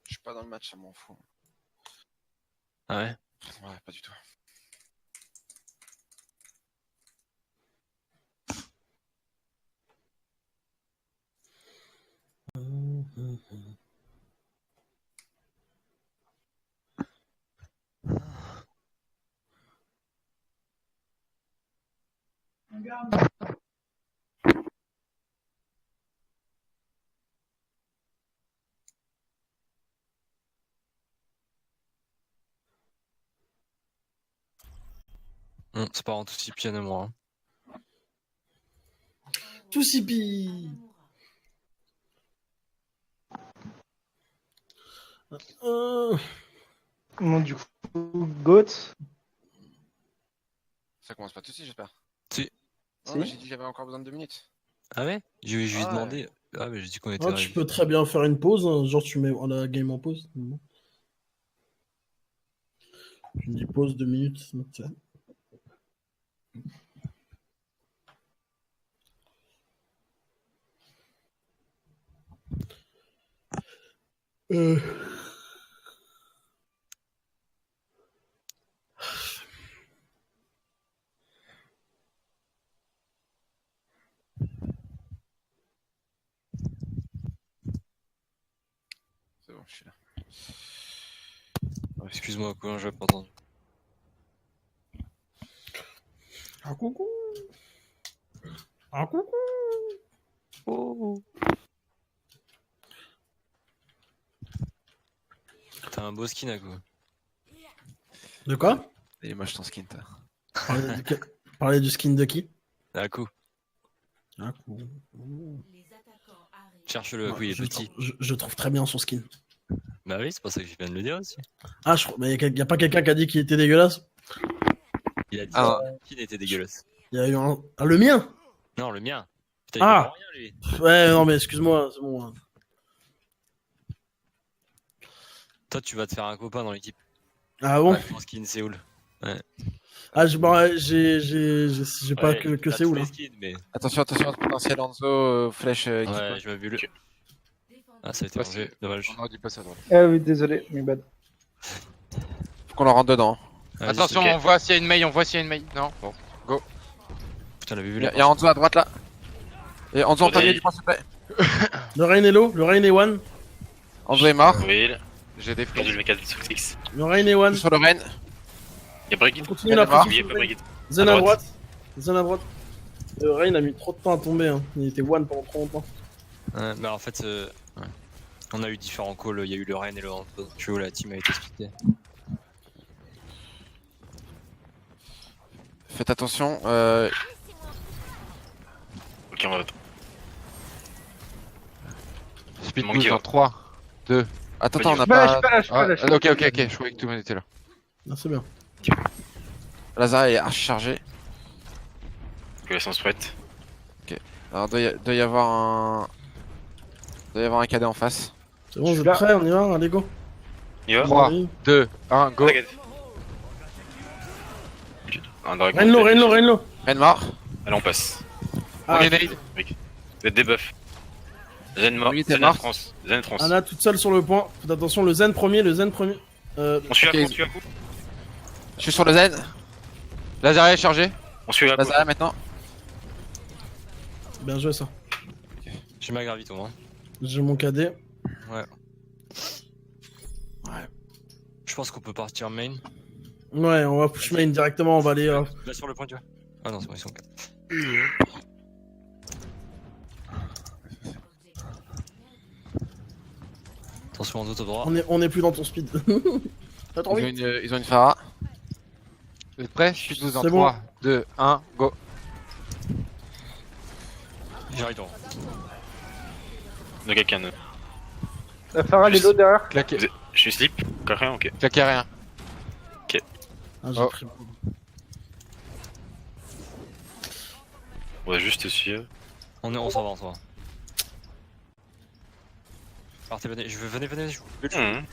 Je suis pas dans le match, ça m'en fout. Ah ouais? Ouais, pas du tout. C'est pas un tout si piano moi. Tout sipi. Bon, du coup, Goat. Ça commence pas tout de suite, j'espère. Si. Non, Si. mais j'ai dit que j'avais encore besoin de 2 minutes. Ah ouais? Je lui ai Ah ouais. demandé. Ah mais j'ai dit qu'on était Ah, tu arrivé. peux très bien faire une pause, hein. Genre tu mets la game en pause. Tu dis pause 2 minutes. Tu vois. Euh, C'est bon, je suis là. Oh, excuse-moi, quoi, j'avais pas entendu. Ah coucou. Ah coucou. T'as un beau skin à quoi? De quoi? Il est moche ton skin, toi. Parler du skin de qui? À coup. Ah, cool. Cherche-le, Ouais, oui, il est je petit. je trouve très bien son skin. Bah oui, c'est pour ça que je viens de le dire aussi. Ah, mais y a pas quelqu'un qui a dit qu'il était dégueulasse? Il a dit Ah. qu'il était dégueulasse. Il y a eu un. Ah, le mien? Non, le mien. Putain, Ah. il comprend rien, lui. Ouais, non, mais excuse-moi, c'est bon. Hein. Toi, tu vas te faire un copain dans l'équipe. Ah bon? Ouais, ton skin Séoul. Ah, j'ai pas Ouais, que t'as c'est tous où les là? skins, mais... Attention, potentiel Enzo, flèche équipe. Ouais, je m'ai vu le... Ah, ça a été Ouais, mangé, dommage. On aurait dû passer à droite. Ah oui, désolé, mais bad. Faut qu'on leur rentre dedans. Vas-y, Attention, ok. on voit s'il y a une maille, on voit s'il y a une maille. Non, bon. Putain, on avait vu Il y, là. a Enzo à droite là. Et Enzo en Attendez. premier, dis-moi s'il te plaît. Le Rain est low, le Rain est one. Enzo est mort. Oui, J'ai des perdu flèches. le mécanisme sous X. Le Rain est one. Sur le Rennes. Il y a Brigitte. On continue la D'accord. Oui, pression. pas Brigitte. Zen À à droite. droite. Zen à droite. Le Rain a mis trop de temps à tomber. Hein. Il était one pendant trop longtemps. Ouais, mais en fait, on a eu différents calls. Il y a eu le Rennes et le Anto. Tu vois, la team a été splittée. Faites attention. Ok, on va. Speed Manque boost un. dans 3, 2. Attends, on a Je suis pas. pas là, je suis pas Ah, là. je suis ok, pas là. ok, ok, je croyais que tout le monde était là. Ah, c'est bien. Lazare est archi chargé. Connaissance prête. Alors doit y avoir un. Doit y avoir un cadet en face. C'est bon, Je vous suis êtes là. prêts? On y va? Allez, go. Il va 3, Oui. 2, 1, go. T'inquiète. Un dragon. Rain low, Rain low, Rain low. Rennes mort. Allez, on passe. Ah, Grenade. Vous êtes des buffs. Zen mort. Oui, t'es Zen mort. France. Zen France. Anna toute seule sur le point. Faites attention, le Zen premier, le Zen premier. On suit Ok. à coup, on suit à coup. Je suis sur le Zen. Lazaret est chargé. On suit à coup. Lazare maintenant. Bien joué ça. J'ai ma gravito, hein. J'ai mon cadet. Je pense qu'on peut partir main. Ouais, on va push main directement, on va aller. Là sur le point, tu vois. Ah non, c'est bon, ils sont 4. Attention, en top droit. On est plus dans ton speed. T'as trop vite? Ils ont une Phara. Vous êtes prêts? Speed boost dans C'est bon. 3, 2, 1, go. J'arrive devant. De quelqu'un. La Phara, elle est low derrière. Claquez, Je suis slip. Rien, ok. claquez rien. Ah, j'ai Oh. pris. On va juste suivre. On s'en va, on s'en va. Partez, venez, venez, je vous le tue. Mmh.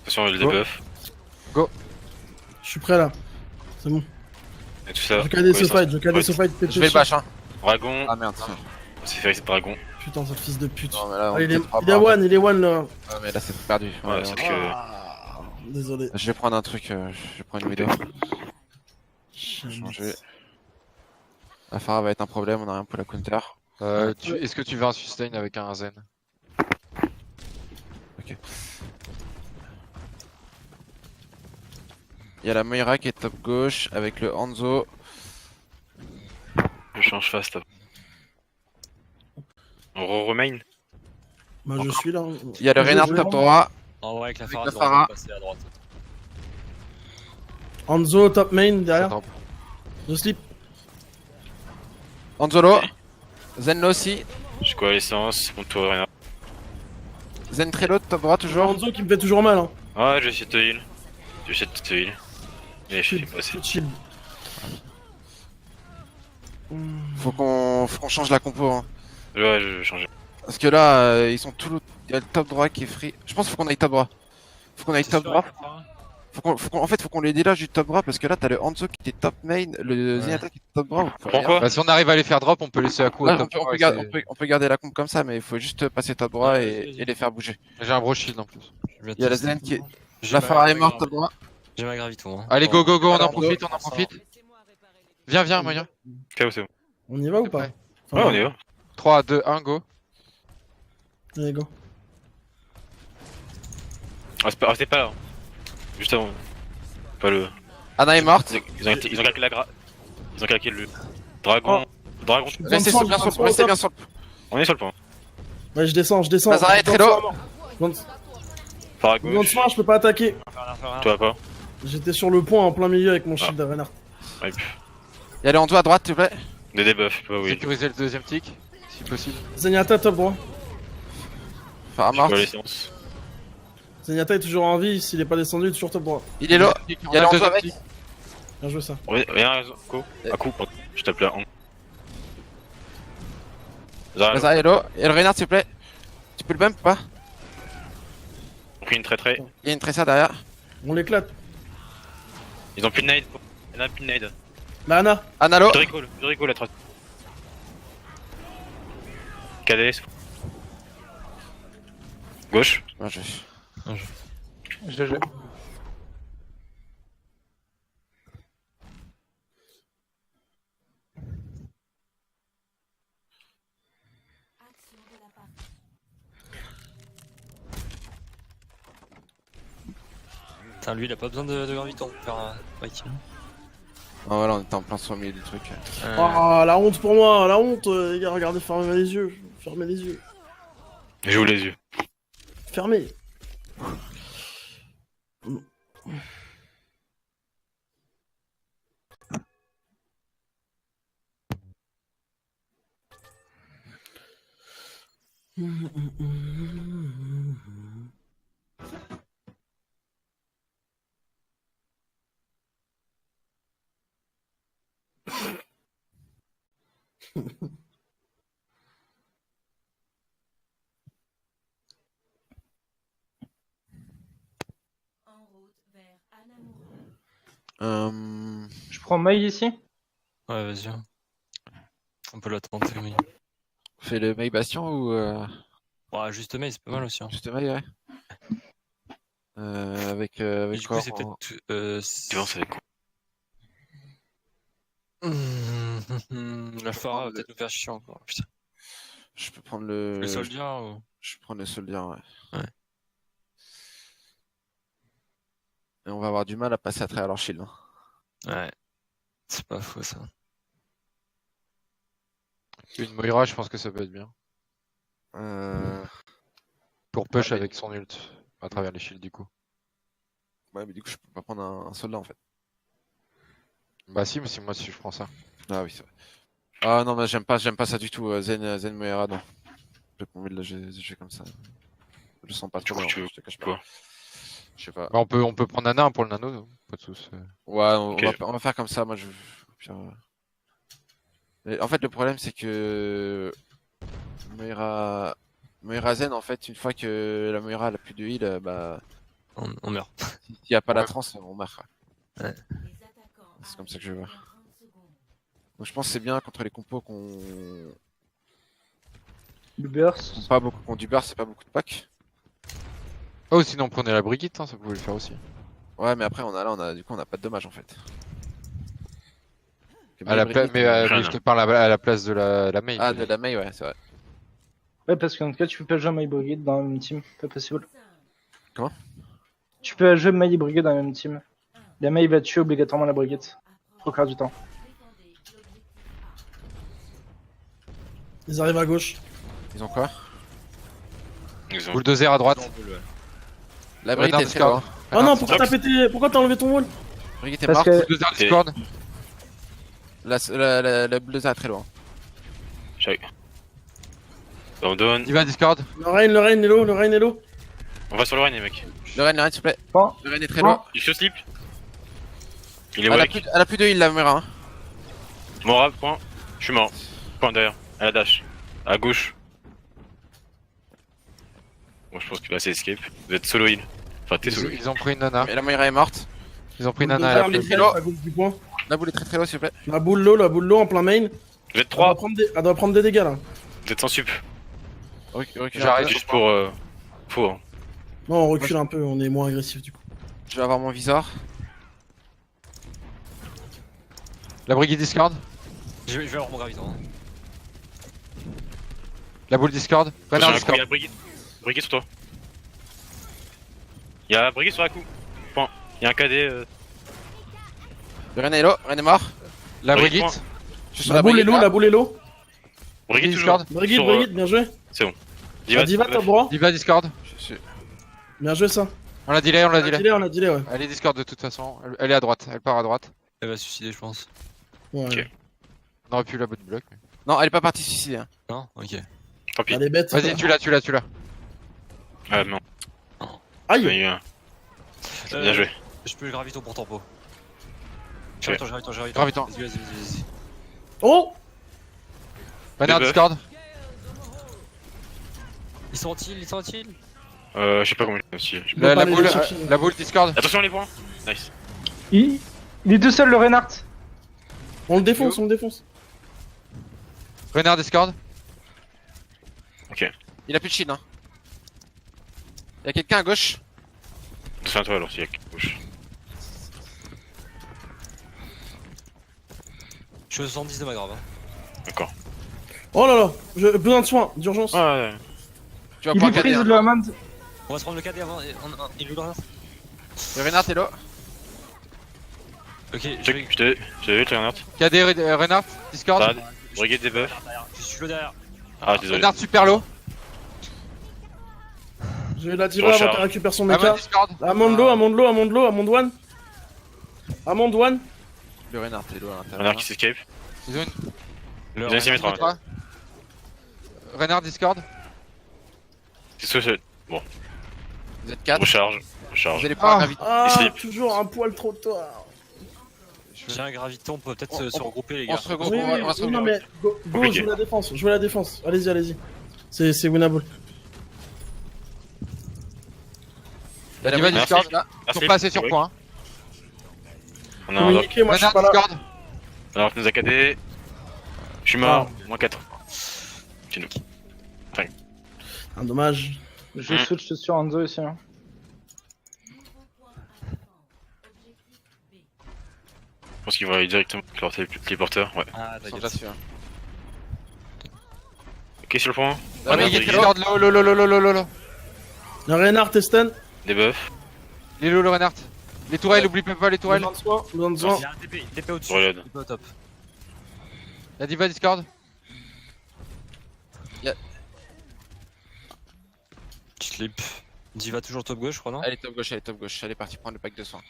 Attention, le Go. debuff. Je suis prêt là. C'est bon. Et tout ça. Je cadais ce Ouais, fight, je cadais ouais. ce fight. Je vais le bash, hein. Dragon. Ah merde. On s'est fait dragon. Putain, ce fils de pute. Non, mais là, on Ah, il est peut pas il est avoir- one, il est one là. Ah, mais là, c'est perdu. Ouais, Ouais, sauf ouais. que. Ah, désolé. Je vais prendre un truc, je vais prendre une widow. Changer. La Pharah va être un problème, on a rien pour la counter. Est-ce que tu veux un sustain avec un Zen? Il y a la Moira qui est top gauche avec le Hanzo. Je change fast. On remain. Bah, je suis là. Il y a le Reinhardt top droit. En vrai, avec la Avec Pharah, la on va Pharah. passer à droite. Hanzo top main Ça derrière. drop. Je slip. Hanzolo. Zen aussi. J'ai quoi l'essence? Mon tour, rien. Zen Trello top droit toujours. Hanzo qui me fait toujours mal. Hein. Ouais, je vais essayer de te heal. Je vais essayer de te heal. Mais je suis passé. Chill. Faut qu'on change la compo. Hein. Ouais, je vais changer. Parce que là, ils sont tout l'autre. Il y a le top droit qui est free. Je pense qu'il faut qu'on aille top droit. Faut qu'on aille C'est top sûr, droit. avec la Pharah En fait, faut qu'on les délage du top droit parce que là, t'as le Hanzo qui était top main, le Ouais. Zenyatta qui est top droit. Pourquoi? Bah, si on arrive à les faire drop, on peut laisser à coup Ouais, au top. on peut garder la comp comme ça, mais il faut juste passer top droit Ouais, et, vas-y. et les faire bouger. J'ai un bro shield en plus. Je vais Il y a la tester. Zen qui est. J'ai La ma- Pharah est ma morte gra- top droit. J'ai ma gravito. Hein. Allez, go, go, go, on en Alors, profite, on en profite. Viens, Moya. KO, c'est bon. On y va ou pas? Ouais. Ouais, on y va. 3, 2, 1, go. Allez, go. Restez pas là. Juste avant. Pas le. Anna est morte. Ils ont claqué la gra. Ils ont claqué le dragon. Dragon. Restez Prends bien le sur le point, restez top. bien sur le On est sur le point. Ouais, je descends. Lazara est très low. Par à Dans le gauche. soin, je peux pas attaquer. Toi pas. J'étais sur le point en plein milieu avec mon shield de Reinhardt. Hop. Il y a le Hanzo à droite, s'il vous plaît. Des debuffs, pas oui. Sécuriser le deuxième tick, si possible. Zenyatta top droit. Pharah J'ai morte. quoi l'essence? Zenyatta est toujours en vie, s'il est pas descendu, il est toujours top droit. Il est low. Il y a le Hanzo avec. Bien joué ça. Rien, go. À coup, pardon. Je tape là. Zara, Lazara est low. Et le Reinhardt, s'il vous plaît. Tu peux le bump ou pas? on pris une très. Il y a une Tracer derrière. On l'éclate. Ils ont plus de nade. Il y en a plus de nade. La Ana. Anna low. Dorico la 3. KDS. Gauche. Bien joué. GG. Putain, lui, il a pas besoin de gravito pour faire un fight. Ah voilà, on était en plein sur le milieu du truc. Oh, la honte pour moi, la honte, les gars, regardez, fermez les yeux. Fermez les yeux. J'ouvre les yeux. Fermez. Je prends Maï ici. Ouais, vas-y. On peut l'attendre, oui. Fais le Mei Bastion ou Ouais, juste mais c'est pas mal aussi. Hein. juste Mei, ouais. Avec Et du coup, quoi c'est en- peut-être. Tu penses avec quoi? La Pharah va peut-être nous faire chier encore. Putain. Je peux prendre le. Le soldier ou... Je prends le soldier, ouais. Ouais. Et on va avoir du mal à passer à travers leur shield. Hein. Ouais. C'est pas faux ça. Une Moira, je pense que ça peut être bien. Pour push Ouais, mais- avec son ult à travers les shields du coup. Ouais, mais du coup, je peux pas prendre un soldat en fait. Bah si, mais si moi si je prends ça. Ah oui, c'est vrai. Ah non, mais j'aime pas ça du tout. Zen Moira, non. J'ai pas envie de la jouer comme ça. Je le sens pas trop coup, bien. tu veux Je te cache pas. quoi? Je sais pas. Bah, on peut prendre Nana pour le nano, pas de soucis. Ouais, Ok. on va faire comme ça. Moi, je. Au pire, En fait, le problème, c'est que Moira Zen, en fait, une fois que la Moira elle a plus de heal, bah, On meurt. s'il n'y a pas la Ouais. trance, on meurt. Quoi. Ouais. C'est comme ça que je vois. Donc je pense que c'est bien contre les compos Le burst. qu'on du burst, c'est pas beaucoup de packs. Oh, sinon prenez la Brigitte, hein, ça pouvait le faire aussi. Ouais, mais après, du coup, on a pas de dommages en fait. À la Brigitte, mais je te parle à la place de la main. Ah, de la Mei, ouais, c'est vrai. Ouais, parce qu'en tout cas, tu peux pas jouer My Brigade dans la même team. Pas possible. Comment? Tu peux jouer My Brigade dans la même team. La Mei va tuer obligatoirement la Brigade. Au quart du temps. Ils arrivent à gauche. Ils ont quoi? Ils ont- Bulldozer à droite. La Brigitte Renard est très Discord. loin. Oh non, pourquoi t'as pété? Pourquoi t'as enlevé ton wall? Brigitte est Parce morte. que Bulldozer Discord. La Blizzard est très loin. Abandonne. Diva Discord. Le Rain est low, le Rain est low. On va sur le Rennes, les mecs. Le Ren, s'il te plaît. Bon. Le Ren est très Bon. loin. Il se slip. Il est Elle a, wake. elle a plus de heal, la Moira. Hein. Mora, point. Je suis mort. Point derrière. À la dash. À gauche. Bon, je pense qu'il va assez escape. Vous êtes solo heal. Enfin, t'es solo heal. Ils ont pris une nana. Et la Moira est morte. Ils ont pris une Bulldozer, nana à la les place. très low. à gauche du point. La boule est très loin, s'il vous plaît. La boule low en plein main. Vous êtes Elle doit 3. prendre des dégâts là. Vous êtes sans sup. Recule J'arrête. un peu. Juste pour. Faux. Hein. Non, on recule un peu, on est moins agressif du coup. Je vais avoir mon visor. La Brigitte Discord. Je vais avoir mon graviton. Hein. La boule Discord. Il Renard y Discord. a Brigitte. Brigitte sur toi. Il y a Brigitte sur la coup. Point. Il y a un KD. Le Ren est low. Ren est mort. La Brigitte, Brigitte. Je suis sur La boule est Brigitte, low, là. la boule est low. Brigitte Discord. toujours. Brigitte, Sur, Brigitte, bien joué. Diva, Diva, top droit. Diva Discord. Je suis- Bien joué ça. On l'a delay, On a delay, ouais. Elle est Discord de toute façon. Elle est à droite. Elle part à droite. Elle va se suicider, je pense. Ouais. Ok. On aurait pu la bonne bloc. Non, elle est pas partie suicider. Hein. Non? Ok. Tant pis. Elle est bête. Vas-y, tu l'as. Ah non. Aïe. Il y a eu un. Bien joué. Je peux le graviton pour tempo. Ok. Graviton. Vas-y. Oh. Renard buffs. Discord. Ils sont en-il. Je sais pas comment il est aussi. peux pas les chercher. La boule Discord. Attention les points. Nice. il est tout seul, le Reinhardt. On le défonce, on le défonce. Renard Discord. Il a plus de shield. Hein. Il y a quelqu'un à gauche. C'est à toi alors s'il y a gauche. Je suis à 70 de ma grave. Hein. D'accord. Oh là là, besoin de soins, d'urgence. Ouais. Tu vas Il pouvoir est prise garder. le Hammond. On va se prendre le KD avant. Et le Renard. Le Renard est low. Ok, Je t'ai vu, tu Renard. KD Renard Discord. Bad. Brigade des buffs. Je suis le derrière. Ah, désolé. Renard super low. Je vais la tirer avant Recharge. qu'elle récupère son Amon mecha. Discord. Amond low, Amond one. Amond one. Le Renard est low à l'intérieur. Renard qui s'escape. Ils ont une. Ils ont essayé de mettre un. Renard Discord. C'est ce que Vous êtes 4. recharge. Vous allez Ah. pouvoir graviter. Ah, slip. toujours un poil trop tard. J'ai un graviton, on peut peut-être On- se regrouper, les On gars. se regroupe. Oui, On va se non regrouper. mais go, Compliqué. jouez la défense. Allez-y. C'est winnable. Il y a la Diva Moira Discord. qui est là. Ils sont pas assez sur point. On a un drop. Communiquez, moi je suis Renard pas là. Discord. Alors, tu nous as KD. Je suis mort. Moins 4. Chez nous. Un dommage. Je switch sur Hanzo ici. Hein. Je pense qu'ils vont aller directement avec leur téléporteur. Ouais. Ah, Ils sont t'inquiète. déjà dessus, hein. Ok, sur le point. La Renard Brigitte est Discord low. Le Renard Testen. Des buffs. Il est low le Renard. Les tourelles, oublie pas les tourelles. Besoin de soin. Il y a un TP au-dessus. Reload. TP au top. La Diva Discord. Slip. Diva toujours top gauche, je crois, non? Elle est top gauche. Elle est partie prendre le pack de soins.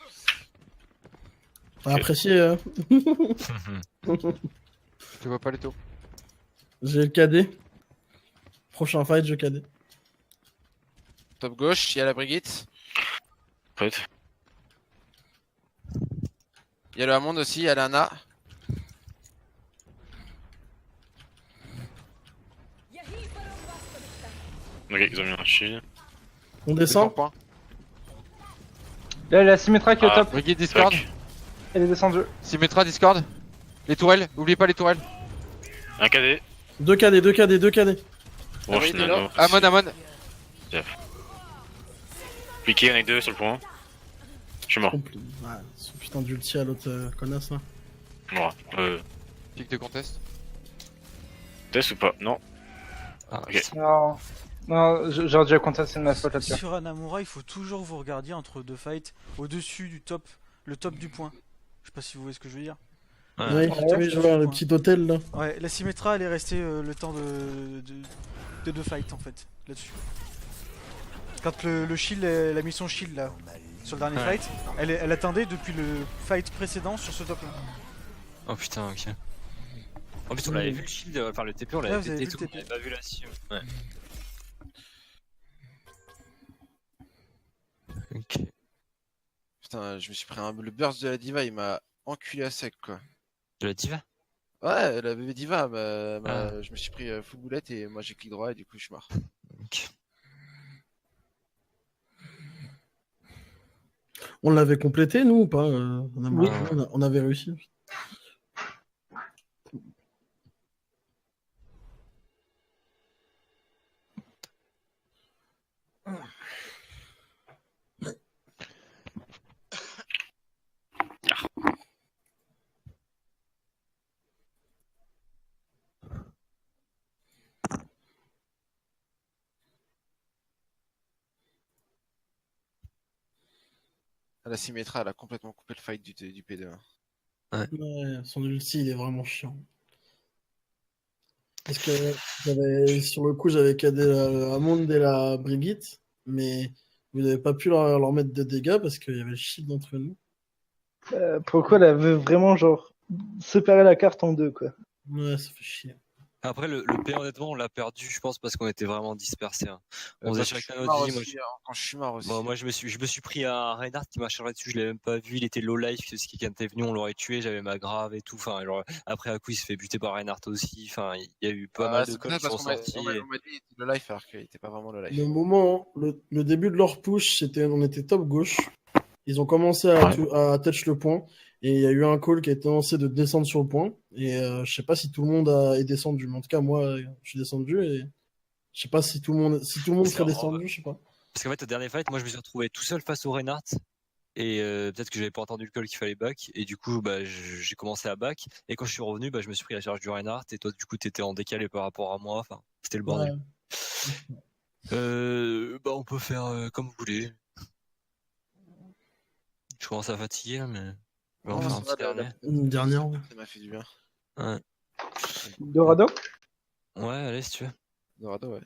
Pas apprécié. Tu vois pas les taux. J'ai le KD. Prochain fight, je KD. Top gauche, il y a la Brigitte. Prête. Il y a le Hammond aussi, il y a l'Anna. Ok, ils ont mis un shield. On C'est descend. point. Là, la Symmetra qui est au Ah. top. Brigade Discord. Fuck. Elle est descendue. Symmetra Discord. Les tourelles, oubliez pas les tourelles. Un KD. 2 KD, 2 KD, 2 KD. Bon, Ah oui, finalement. Amon, Amon. Piqué, on est 2 sur le point. Je suis mort. Ouais, ce putain d'ulti à l'autre connasse là. Bon, Pique de contest. test ou pas? Non. Ah, Ok. Non. Non, j'aurais déjà contesté ma faute là-dessus. Sur Anamura, il faut toujours vous regarder entre deux fights au-dessus du top, le top du point. Je sais pas si vous voyez ce que je veux dire. Oui, Ouais. oui, je vois le petit hôtel là. Ouais, la Symmetra elle est restée le temps de deux fights en fait, là-dessus. Quand le shield, elle a mis son shield là, sur le dernier Ouais. fight, elle attendait depuis le fight précédent sur ce top là. Oh putain, ok. En plus, on l'avait vu le shield, enfin le TP, on Ouais, l'avait vous avez pété vu tout, le on TP. avait pas vu la sim. Ouais. Ok. Putain, je me suis pris le burst de la diva, il m'a enculé à sec quoi. De la diva? Ouais, la bébé diva, Ah. je me suis pris full boulette et moi j'ai clic droit et du coup je suis mort. Ok. On l'avait complété nous ou pas Oui. On avait réussi. La Symmetra, elle a complètement coupé le fight du P2. Ouais, son ulti il est vraiment chiant. Parce que sur le coup j'avais cadé la Amond et la Brigitte, mais vous n'avez pas pu leur mettre de dégâts parce qu'il y avait le shield entre nous. Pourquoi elle veut vraiment genre séparer la carte en deux quoi. Ouais, ça fait chier. Après, le P, honnêtement, on l'a perdu, je pense, parce qu'on était vraiment dispersés. Hein. On faisait Parce que je chacun suis notre mort vie. Moi, aussi, hein, quand je suis mort aussi. Bon, moi je me suis pris un Reinhardt qui m'a chargé dessus, je l'ai même pas vu, il était low life, parce qu'il était venu, on l'aurait tué, j'avais ma grave et tout. Enfin, genre, après à coup il se fait buter par Reinhardt aussi. Enfin, il y a eu pas mal de c'est calls peut-être qui parce sont qu'on m'a sortis. on m'a dit qu'il était le life alors qu'il était pas vraiment le life. Le moment, le début de leur push, on était top gauche. Ils ont commencé à touch le point. Et il y a eu un call qui a été lancé de descendre sur le point. Et je sais pas si tout le monde est descendu. Mais en tout cas, moi, je suis descendu. Et je sais pas si tout le monde Parce serait qu'en- descendu, je sais pas. Parce qu'en fait, au dernier fight, moi je me suis retrouvé tout seul face au Reinhardt. Et peut-être que j'avais pas entendu le call qu'il fallait back. Et du coup, bah, j'ai commencé à back. Et quand je suis revenu, bah, je me suis pris la charge du Reinhardt. Et toi, du coup, t'étais en décalé par rapport à moi. Enfin, c'était le bordel. Bah, on peut faire comme vous voulez. Je commence à fatiguer là, mais on va en Non, faire ça un va, petit dernier. Une dernière. Ça m'a fait du bien. Ouais. Dorado? Ouais, allez, si tu veux. Dorado, ouais.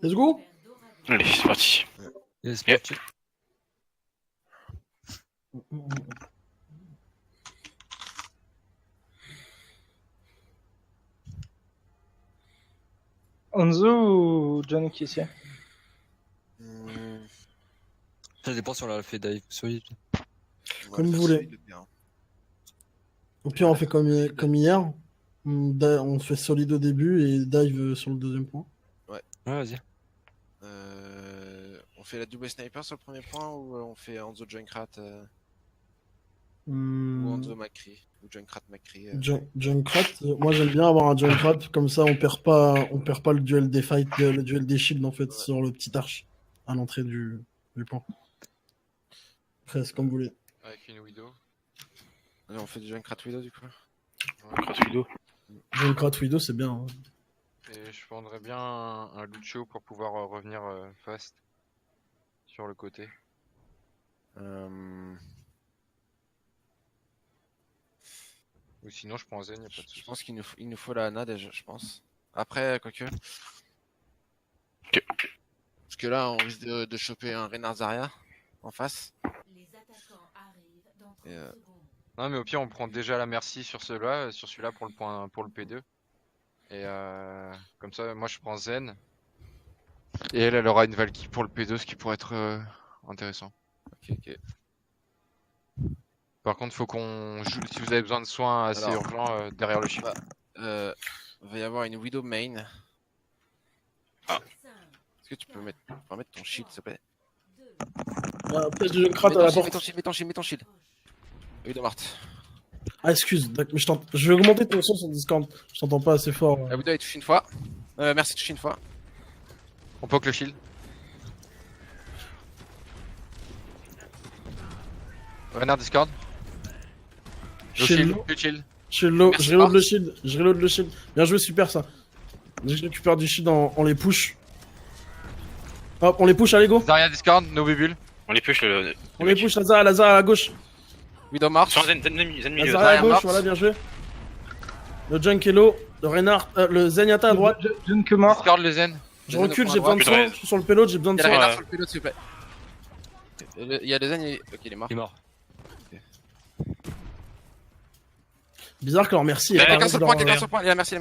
Let's go. Allez, c'est parti. Yes, Yeah. parti. Hanzo ou John qui est ici? Ça dépend si on l'a fait dive solide. Comme vous voulez. Au pire, on fait comme hier. On fait solide au début et dive sur le deuxième point. Ouais, vas-y. On fait la double sniper sur le premier point ou on fait Hanzo Junkrat ou Hanzo Macri ou Junkrat Macri Junkrat, moi j'aime bien avoir un Junkrat, comme ça on perd pas le duel des fights, le duel des shields en fait sur le petit arche à l'entrée du point. Après, c'est comme vous voulez. Avec une Widow. Allez, on fait du Junkrat Widow du coup. Gratuito. Junkrat Widow, c'est bien. Hein. Et je prendrais bien un Lucio pour pouvoir revenir fast sur le côté. Ou sinon je prends Zen, y'a pas de soucis. Je pense qu'il nous faut la Ana déjà, je pense. Après, quoique. Ok. Parce que là, on risque de choper un Reinhardt Zarya en face. Et, Non mais au pire on prend déjà la Mercy sur celui-là pour le point pour le P2. Et comme ça moi je prends Zen. Et elle aura une Valkyrie pour le P2, ce qui pourrait être intéressant. ok. Par contre faut qu'on joue si vous avez besoin de soins assez Alors, urgents derrière le shield. Va y avoir une Widow main. Est-ce que tu peux mettre ton shield s'il te plaît? Après, j'ai Junkrat à la porte. Mets ton shield. Widow Mart. Ah, excuse, mais je vais augmenter ton son sur Discord. Je t'entends pas assez fort. La Widow est touchée une fois. Merci touché une fois. On poke le shield. Renard Discord. Le Shield. shield. Je Merci, reload Marc. le shield. Je reload le shield. Bien joué, super ça. Je récupère du shield on les push. Hop, on les push, allez go. Zarya Discord, no bubule. On les push le. On les push, Lazare à gauche. Widow Mart. Sur Zen milieu. Lazare à Zarya gauche, Mars. voilà, bien joué. Le Junk est low. Le Reinhardt, le Zenyatta à droite. John que mort. Discord le Zen. Je recule, j'ai Droite, besoin de soin. Je suis sur le payload, j'ai besoin de Il y a le soin. Reinhardt sur le pilote s'il vous plaît. Il y a des zen, ok il est mort. Il est mort. Bizarre que leur merci. Il y a est quelqu'un pas sur le dans point, leur- quelqu'un sur le point. Il a merci.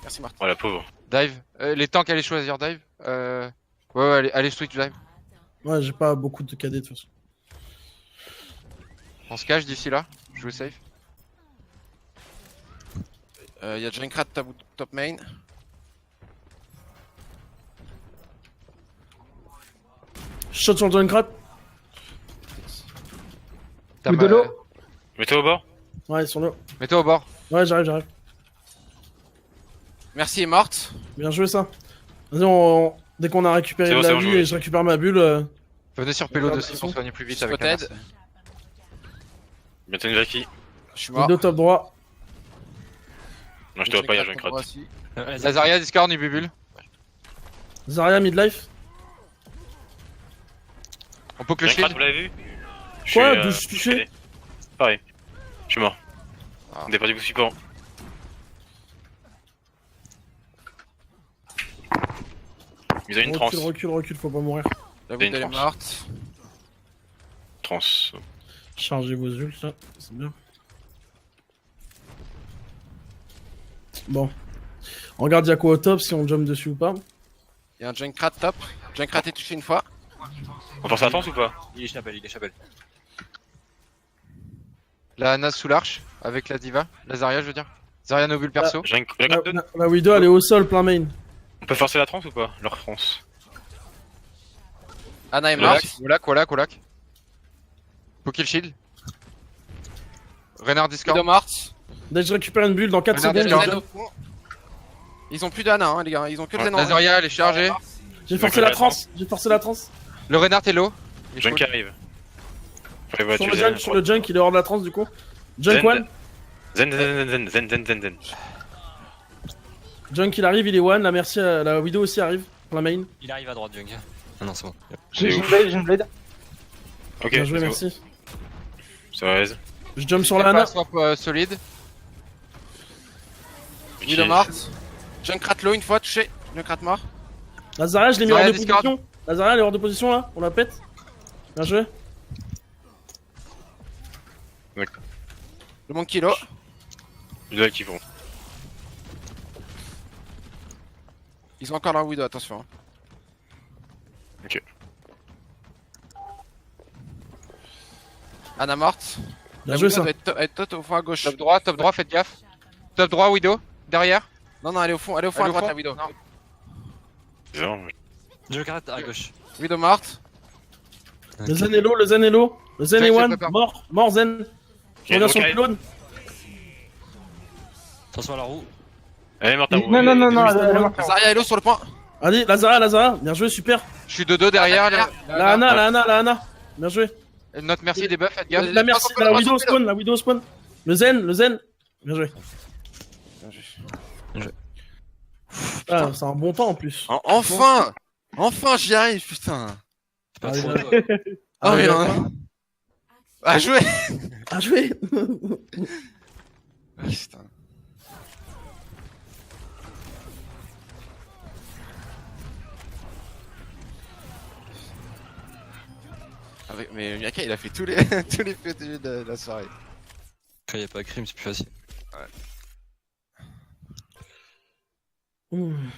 Merci Mart. Oh la pauvre. Dive. Les tanks allez choisir dive. Ouais, allez switch dive. Ouais, j'ai pas beaucoup de KD de toute façon. On se cache d'ici là. Jouez safe. Il y a Junkrat top main. Shot sur le Junkrat. T'as Ou de ma- l'eau. Mets-toi au bord. Ouais, sur le. Mets-toi au bord. Ouais, j'arrive. Merci est morte. Bien joué ça. Vas-y, dès qu'on a récupéré C'est bon, de c'est la bon, vie joué. et je récupère ma bulle. Venez sur payload Ouais, aussi bah, pour soigner plus vite je avec la spotted. Mercy. Bientôt une Valkyrie. Je suis mort. Vidéo top droit. Non, je te vois pas, il y a Junkrat Junkrat. aussi. La Zarya Discord, ni bubule. Zarya midlife. On poke le Junkrat, shield. vous l'avez vu? Quoi Je D'où je suis, suis touché Pareil. Je suis mort. Ah. On est perdu coup support. Ils ont une trans. Recule, faut pas mourir. La T'as une Widow est trans. morte. Trans. Chargez vos ults là, c'est bien. Bon. On regarde y'a quoi au top, si on jump dessus ou pas. Il y a un Junkrat top. Junkrat est touché une fois. On force la trans ou pas? Il est chapelle. La Ana sous l'arche avec la Diva. La Zarya, je veux dire. Zarya no bulle perso. Junkrat 2. La Widow elle est au sol, plein main. On peut forcer la trans ou pas? Leur trans. Ana est morte. Wallach. Poke le shield. Renard Discord. Widow morte. Dès que je récupère une bulle dans 4 Regarde, secondes, Il y a je le jump. Zen au fond. Ils ont plus d'Ana hein les gars, ils ont que le Zen en La Zarya, elle est chargée. J'ai forcé la trans. Le Renard est low. Il est Junk chaud. arrive. Faut les voir, Sur tu le les junk, aimes. sur le junk, il est hors de la trans du coup. Junk Zen. one. Zen. Junk il arrive, il est one. La merci, la Widow aussi arrive. Plein main. Il arrive à droite, Jung. Ah non, c'est bon. J'ai une blade. Ok, Bien joué, let's go. merci. Ça va, raise. Je jump sur Fais la pas Ana. swap solide. Widow morte. Junkrat low une fois touché. Junkrat mort. La Zarya, je l'ai mis Zarya, hors de discard. position. La Zarya, elle est hors de position là, on la pète. Bien joué. Le Monkey Low. Deux actifs vont. Ils ont encore leur Widow, attention. Ok. Anna morte. Bien La joué Widow ça. doit être tout au fond à gauche. Top droit, faites gaffe. Top droit, Widow. Derrière. Non, non, elle est au fond à Elle est au droite fond. la Widow. Non. Bizarre. Junkrat à gauche. Widow morte. Le Zen est low, le Zen est low. Le Zen est Check, one, prépare. mort Zen. Je reviens sur le pylône. Attention à la roue. Elle est morte à vous. Non, non, non, non, juste elle est avant. morte. Zarya est low sur le point. Allez, la Zarya, bien joué, super. Je suis de dos derrière. La Ana. Bien joué. Notre merci des buffs, faites gaffe. La merci, la Widow spawn. Le Zen. Bien joué. Ah, c'est un bon temps en plus. Enfin, j'y arrive, putain. C'est pas Ah, trop ouais. toi. Ah oui, d'accord. non. Ah, joué. Ah, joué. Putain. Mais Miyaka, il a fait tous les tous les PTG de la soirée. Quand il n'y a pas crime, c'est plus facile. Mmh.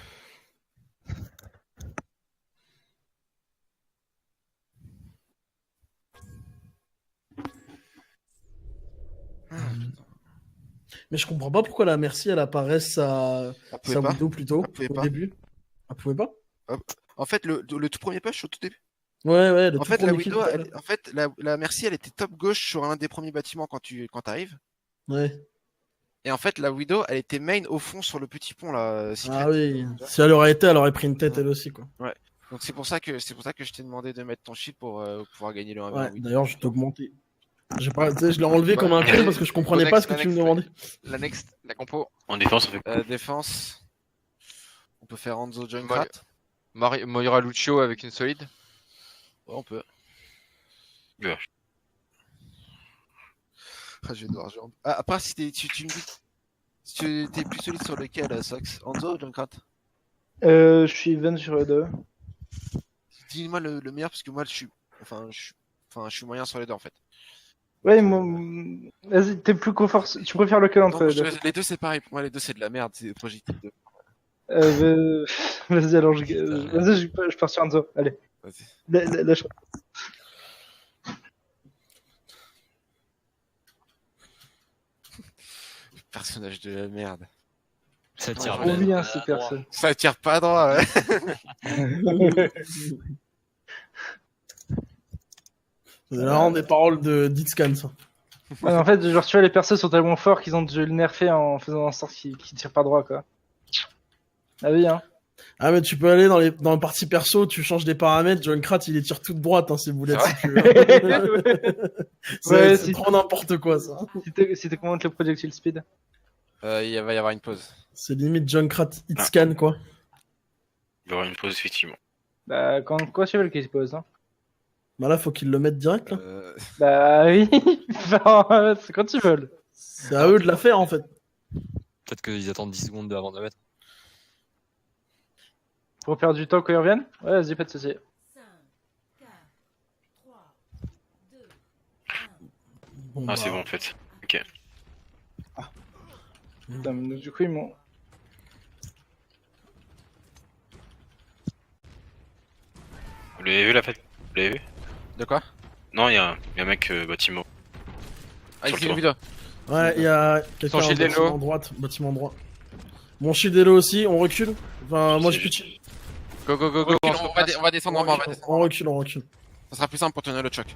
Mais je comprends pas pourquoi la Merci elle apparaît sa pouvait pas. Widow plutôt Elle pouvait au pas. début. Elle pouvait pas? En fait, le tout premier push au tout début. Ouais, le En tout fait, la premier kill, Widow, tout à l'heure. en fait, la Merci, elle était top gauche sur un des premiers bâtiments quand t'arrives. Ouais. Et en fait, la Widow, elle était main au fond sur le petit pont là. Secret. Ah oui. Si elle aurait été, elle aurait pris une tête elle aussi quoi. Donc c'est pour ça que je t'ai demandé de mettre ton shield pour pouvoir gagner le 1v1 Ouais, Widow. d'ailleurs je t'ai augmenté. J'ai pas, tu sais, je l'ai enlevé comme un con parce que je comprenais pas ce que tu me demandais. La next, la compo. En défense, on fait. Défense. On peut faire Hanzo Junkrat. Moira Lucio avec une solide. Ouais, on peut. Ouais. Ah, je vais devoir jouer. Ah, après, si tu me dis. Si tu t'es plus solide sur lequel, Sox, Hanzo ou Junkrat? Je suis even sur les deux. Dis-moi le meilleur parce que moi, je suis moyen sur les deux en fait. Ouais, moi, vas-y, t'es plus confort. Tu préfères lequel entre Non, les deux? les deux c'est pareil. Pour moi, les deux c'est de la merde. C'est projectile 2. Vas-y, alors, vas-y, je pars sur Hanzo. Allez, Vas-y. lâche. Personnage de la merde. Ça tire Trop bien. bien, ces personnes. Ça tire pas droit, ouais. C'est vraiment des paroles de Ditscan ça. Ouais, en fait, genre, tu vois, les persos sont tellement forts qu'ils ont dû le nerfer en faisant en sorte qu'ils tirent pas droit, quoi. Ah oui, hein. Ah mais tu peux aller dans le partie perso, tu changes des paramètres, Junkrat il les tire toute droite hein, ces boulettes si tu veux. Ouais, c'est si- trop n'importe quoi ça. Si t'es comment le projectile speed? Il va y avoir une pause. C'est limite Junkrat hitscan quoi. Il y aura une pause, effectivement. Bah, quand tu veux le qui se pose, hein. Bah là faut qu'ils le mettent direct là. Bah oui, enfin, c'est quand ils veulent. C'est à eux de la faire en fait. Peut-être qu'ils attendent 10 secondes avant de la mettre. Pour perdre du temps quand ils reviennent? Ouais, vas-y, pas de soucis. Bon, Ah, c'est bon en fait. Ok. Putain, mais du coup, ils m'ont. Vous l'avez vu la fête? Vous l'avez vu? De quoi? Non, il y a un mec bâtiment. Ah, Sur il le une toit. vidéo. Ouais, il y a quelqu'un Son en shield est bâtiment low. droite, bâtiment droit. Mon shield est low aussi, on recule. Enfin, moi je pitch. Go, go, go, go. Recule, on va descendre en bas, on va descendre. On recule. Ça sera plus simple pour tenir le choc.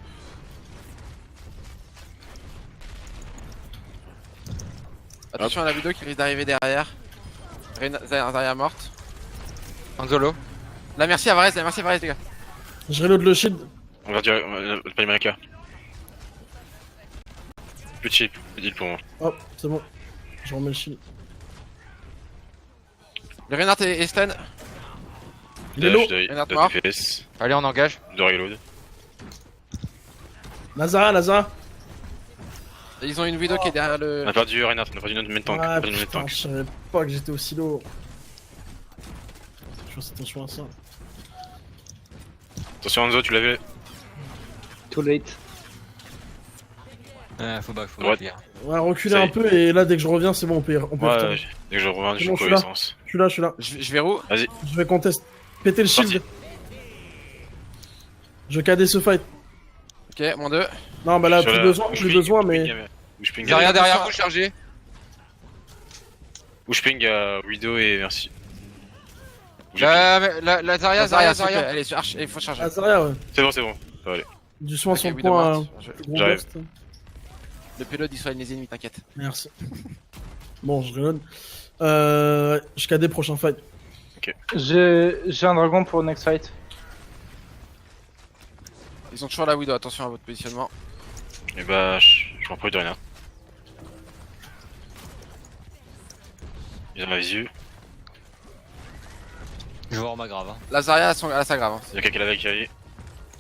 Attention à la vidéo qui risque d'arriver derrière. Zarya morte. Anzolo. La merci à Varese, les gars. Je reload le shield. On va dire. Pas de Malaka. Plus de chip, deal pour moi. Hop, c'est bon. Je remets le shield. Le Reinhardt est stun. Il est low. Reinhardt mort. DPS, Allez, on engage. de reload. Lazara. Ils ont une vidéo qui est derrière le. On a perdu Reinhardt, on a perdu notre main tank. On a Ah perdu notre main putain, tank. je savais pas que j'étais aussi low. Je fasse attention à ça. Attention Hanzo, tu l'as vu. Too late. Faut back, Droite. les gars. Ouais, reculer Ça y un est. peu et là, dès que je reviens, c'est bon, on peut retourner. Ouais, dès que je reviens, C'est je bon, suis je suis là. connaissance. Je suis là. Je verrou. Vas-y. Je vais contest. Péter le shield. Parti. Je cadais ce fight. Ok, moins 2. Non, bah là, Sur plus la- besoin, Bouge plus ping, besoin, bouge mais. ping, bouge ping, Zarya derrière. derrière vous, chargé. Bouge ping à Widow et merci. Bouge ping. La Zarya, Zarya. Allez, charge, il faut charger. Ah, Zarya, ouais. C'est bon, ça va aller. Du soin Ok, sur le Widow point. morte. Gros J'arrive. burst. Le payload il soigne les ennemis, t'inquiète. Merci. Bon, je reload. Je cadais prochain fight. J'ai un dragon pour le next fight. Ils sont toujours la Widow, attention à votre positionnement. Et bah, je m'en prie de rien. Ils ont ma visu. Je vais voir ma grave. Hein. La Zarya elle a sa grave. Hein. Il y a quelqu'un là qui arrive.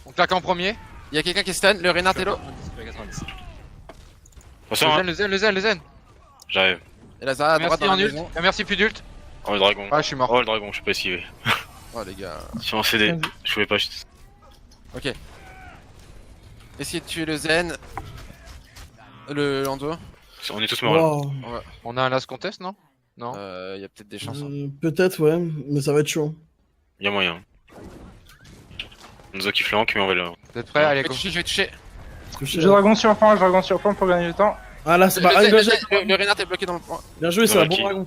On claque en premier. Il y a quelqu'un qui est stun, le Reinhardt est low. 90. Attention, hein. Le zen. J'arrive. Et la Zarya à droite Merci dans en la ult. maison. Merci plus d'ult. Oh le dragon. Ah, je suis mort. Oh le dragon, je peux pas esquiver. Oh les gars. Si on CD, je pouvais pas. Essayez de tuer le Zen. Le Lando. On est tous morts là. Wow. On a un last contest, non? Non. Il y a peut-être des chances. Hein. Peut-être, ouais, mais ça va être chaud. Il y a moyen. Hanzo qui flanque, mais on va là. Vous êtes prêts? Allez, Je go. vais toucher. J'ai dragon sur point pour gagner du temps. Ah là, c'est Le pas. Zen, Allez, le Reinhardt est bloqué dans le point. bien joué, c'est un bon Qui dragon.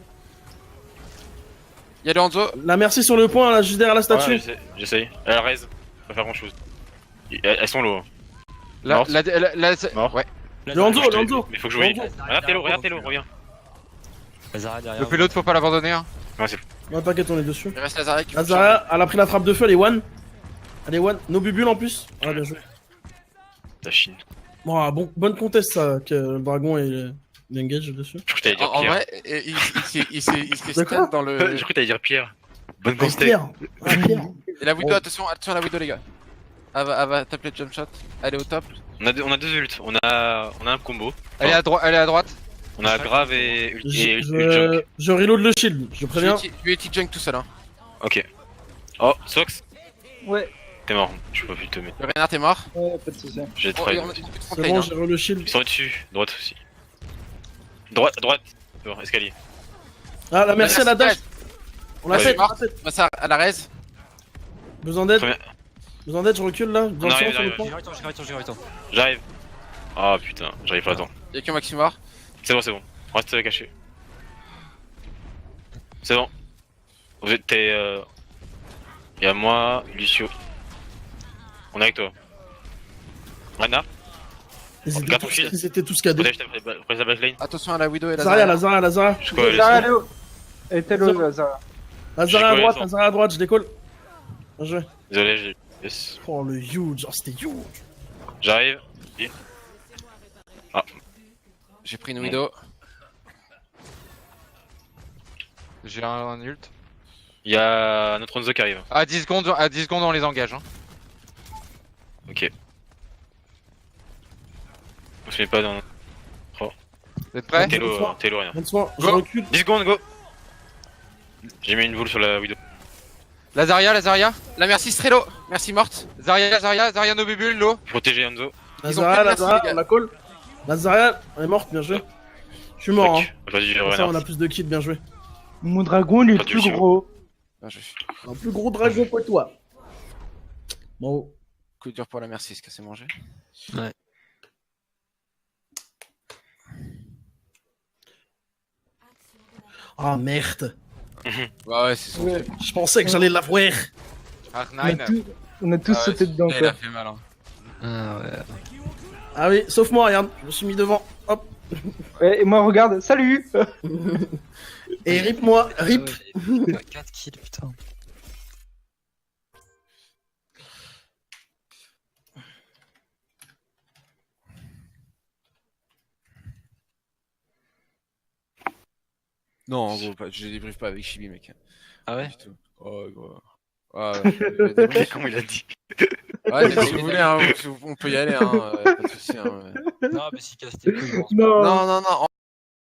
Il y a le Hanzo. La merci sur le point, là, juste derrière la statue. Ouais, j'essaye. Elle raise. Pas faire grand chose. Elles sont low. Hein. La, Morte. Mort. ouais. Le Hanzo, Je t'ai- le Hanzo. Mais faut que je joue. Hanzo. Regarde Télo, reviens. Zarya derrière. Le vous. payload, faut pas l'abandonner. Hein. Ouais, c'est Non, t'inquiète, on est dessus. Il reste la Zarya qui La faut Zarya, elle a pris la frappe de feu, elle est one. Elle est one. Nos bubules en plus. Ah, bien joué. la Chine. Bon, bonne contest, ça, que le dragon et l'engage dessus. Je crois que t'allais dire En Pierre. vrai, il s'est De quoi stun dans le. Je crois que t'allais dire Pierre. Bonne Ah, contest. Pierre. Ah, Pierre. Et la Widow, Bon. attention à la Widow, les gars. Elle va taper le jump shot. Elle est au top. On a deux ults. On a un combo. Elle est à droite. On a grave et ult junk. Je reload le shield, je préviens. Je lui ai junk tout seul. Hein. Ok. Oh, Sox, Ouais, t'es mort. Je peux plus te mettre. Le Reinhardt est mort. ouais, pas de soucis. J'ai Oh, très. et on a plus de C'est fontaine, bon, hein. j'ai reload le shield. Ils sont au-dessus. Droite aussi. Droite. Bon, escalier. Ah, la merci à la dash. On l'a Ouais, fait, elle est on l'a fait. Bah, ça, à la raise. Besoin d'aide. Première- Besoin d'aide, je recule là. Besoin de arrive, soin sur le arrive. point. J'ai temps. J'arrive. Ah putain, j'arrive pas à temps. Y'a que Maxime mort. C'est bon. Reste caché. C'est bon. Vous êtes. Y'a moi, Lucio. On est avec toi. Rana, Regarde ton shield. Ils étaient tous cadés. protège la backline. Attention à la Widow et la Zarya, Zarya. la Zarya. Je crois Zarya, elle est où? Elle était low, la Zarya. La J'ai Zarya à collé droite, ça. la Zarya à droite, je décolle. Bien joué. Désolé, j'ai. Yes. Oh, le huge, oh, c'était huge. J'arrive. J'ai pris une Widow. J'ai un ult. Il y a notre Hanzo qui arrive. À 10 secondes, on les engage. Hein. Ok. On se met pas dans. Vous êtes prêts? Télo, rien. Bonne soin, je Go. recule. 10 secondes, go! J'ai mis une boule sur la Widow. La Zarya. La merci Strello. Merci morte. Zarya no bubule, l'eau. Protégez Hanzo. La Ils ont Zarya, fait la merci, Zarya, les gars. on la call. La Zarya, elle est morte, bien joué. Je suis mort, hein. Vas-y, Comme ça, on a Renard. plus de kills, bien joué. Mon dragon, il est Pas le de plus soucis. gros. Bien joué. Un plus gros dragon pour toi. Bon. Coup dur pour la merci, ce que c'est mangé. Ah merde. Ouais, c'est son Ouais. truc. Je pensais que j'allais l'avoir. Ark9. On a tous Ah ouais, sauté dedans, il quoi. a fait mal. Hein. Ah ouais. Ah oui, sauf moi, regarde. Je me suis mis devant. Hop. Ouais, et moi, regarde, salut! Et rip moi, rip. 4 kills, putain. Non, en gros, je débriefe pas avec Chibi, mec. Ah ouais? Du tout. Oh, gros. Ouais, je débriefe. Comment il a dit? Ouais, mais si vous voulez, hein, on peut y aller, hein, pas de soucis. Hein, ouais. Non, mais si casse tes couilles. Non! Non,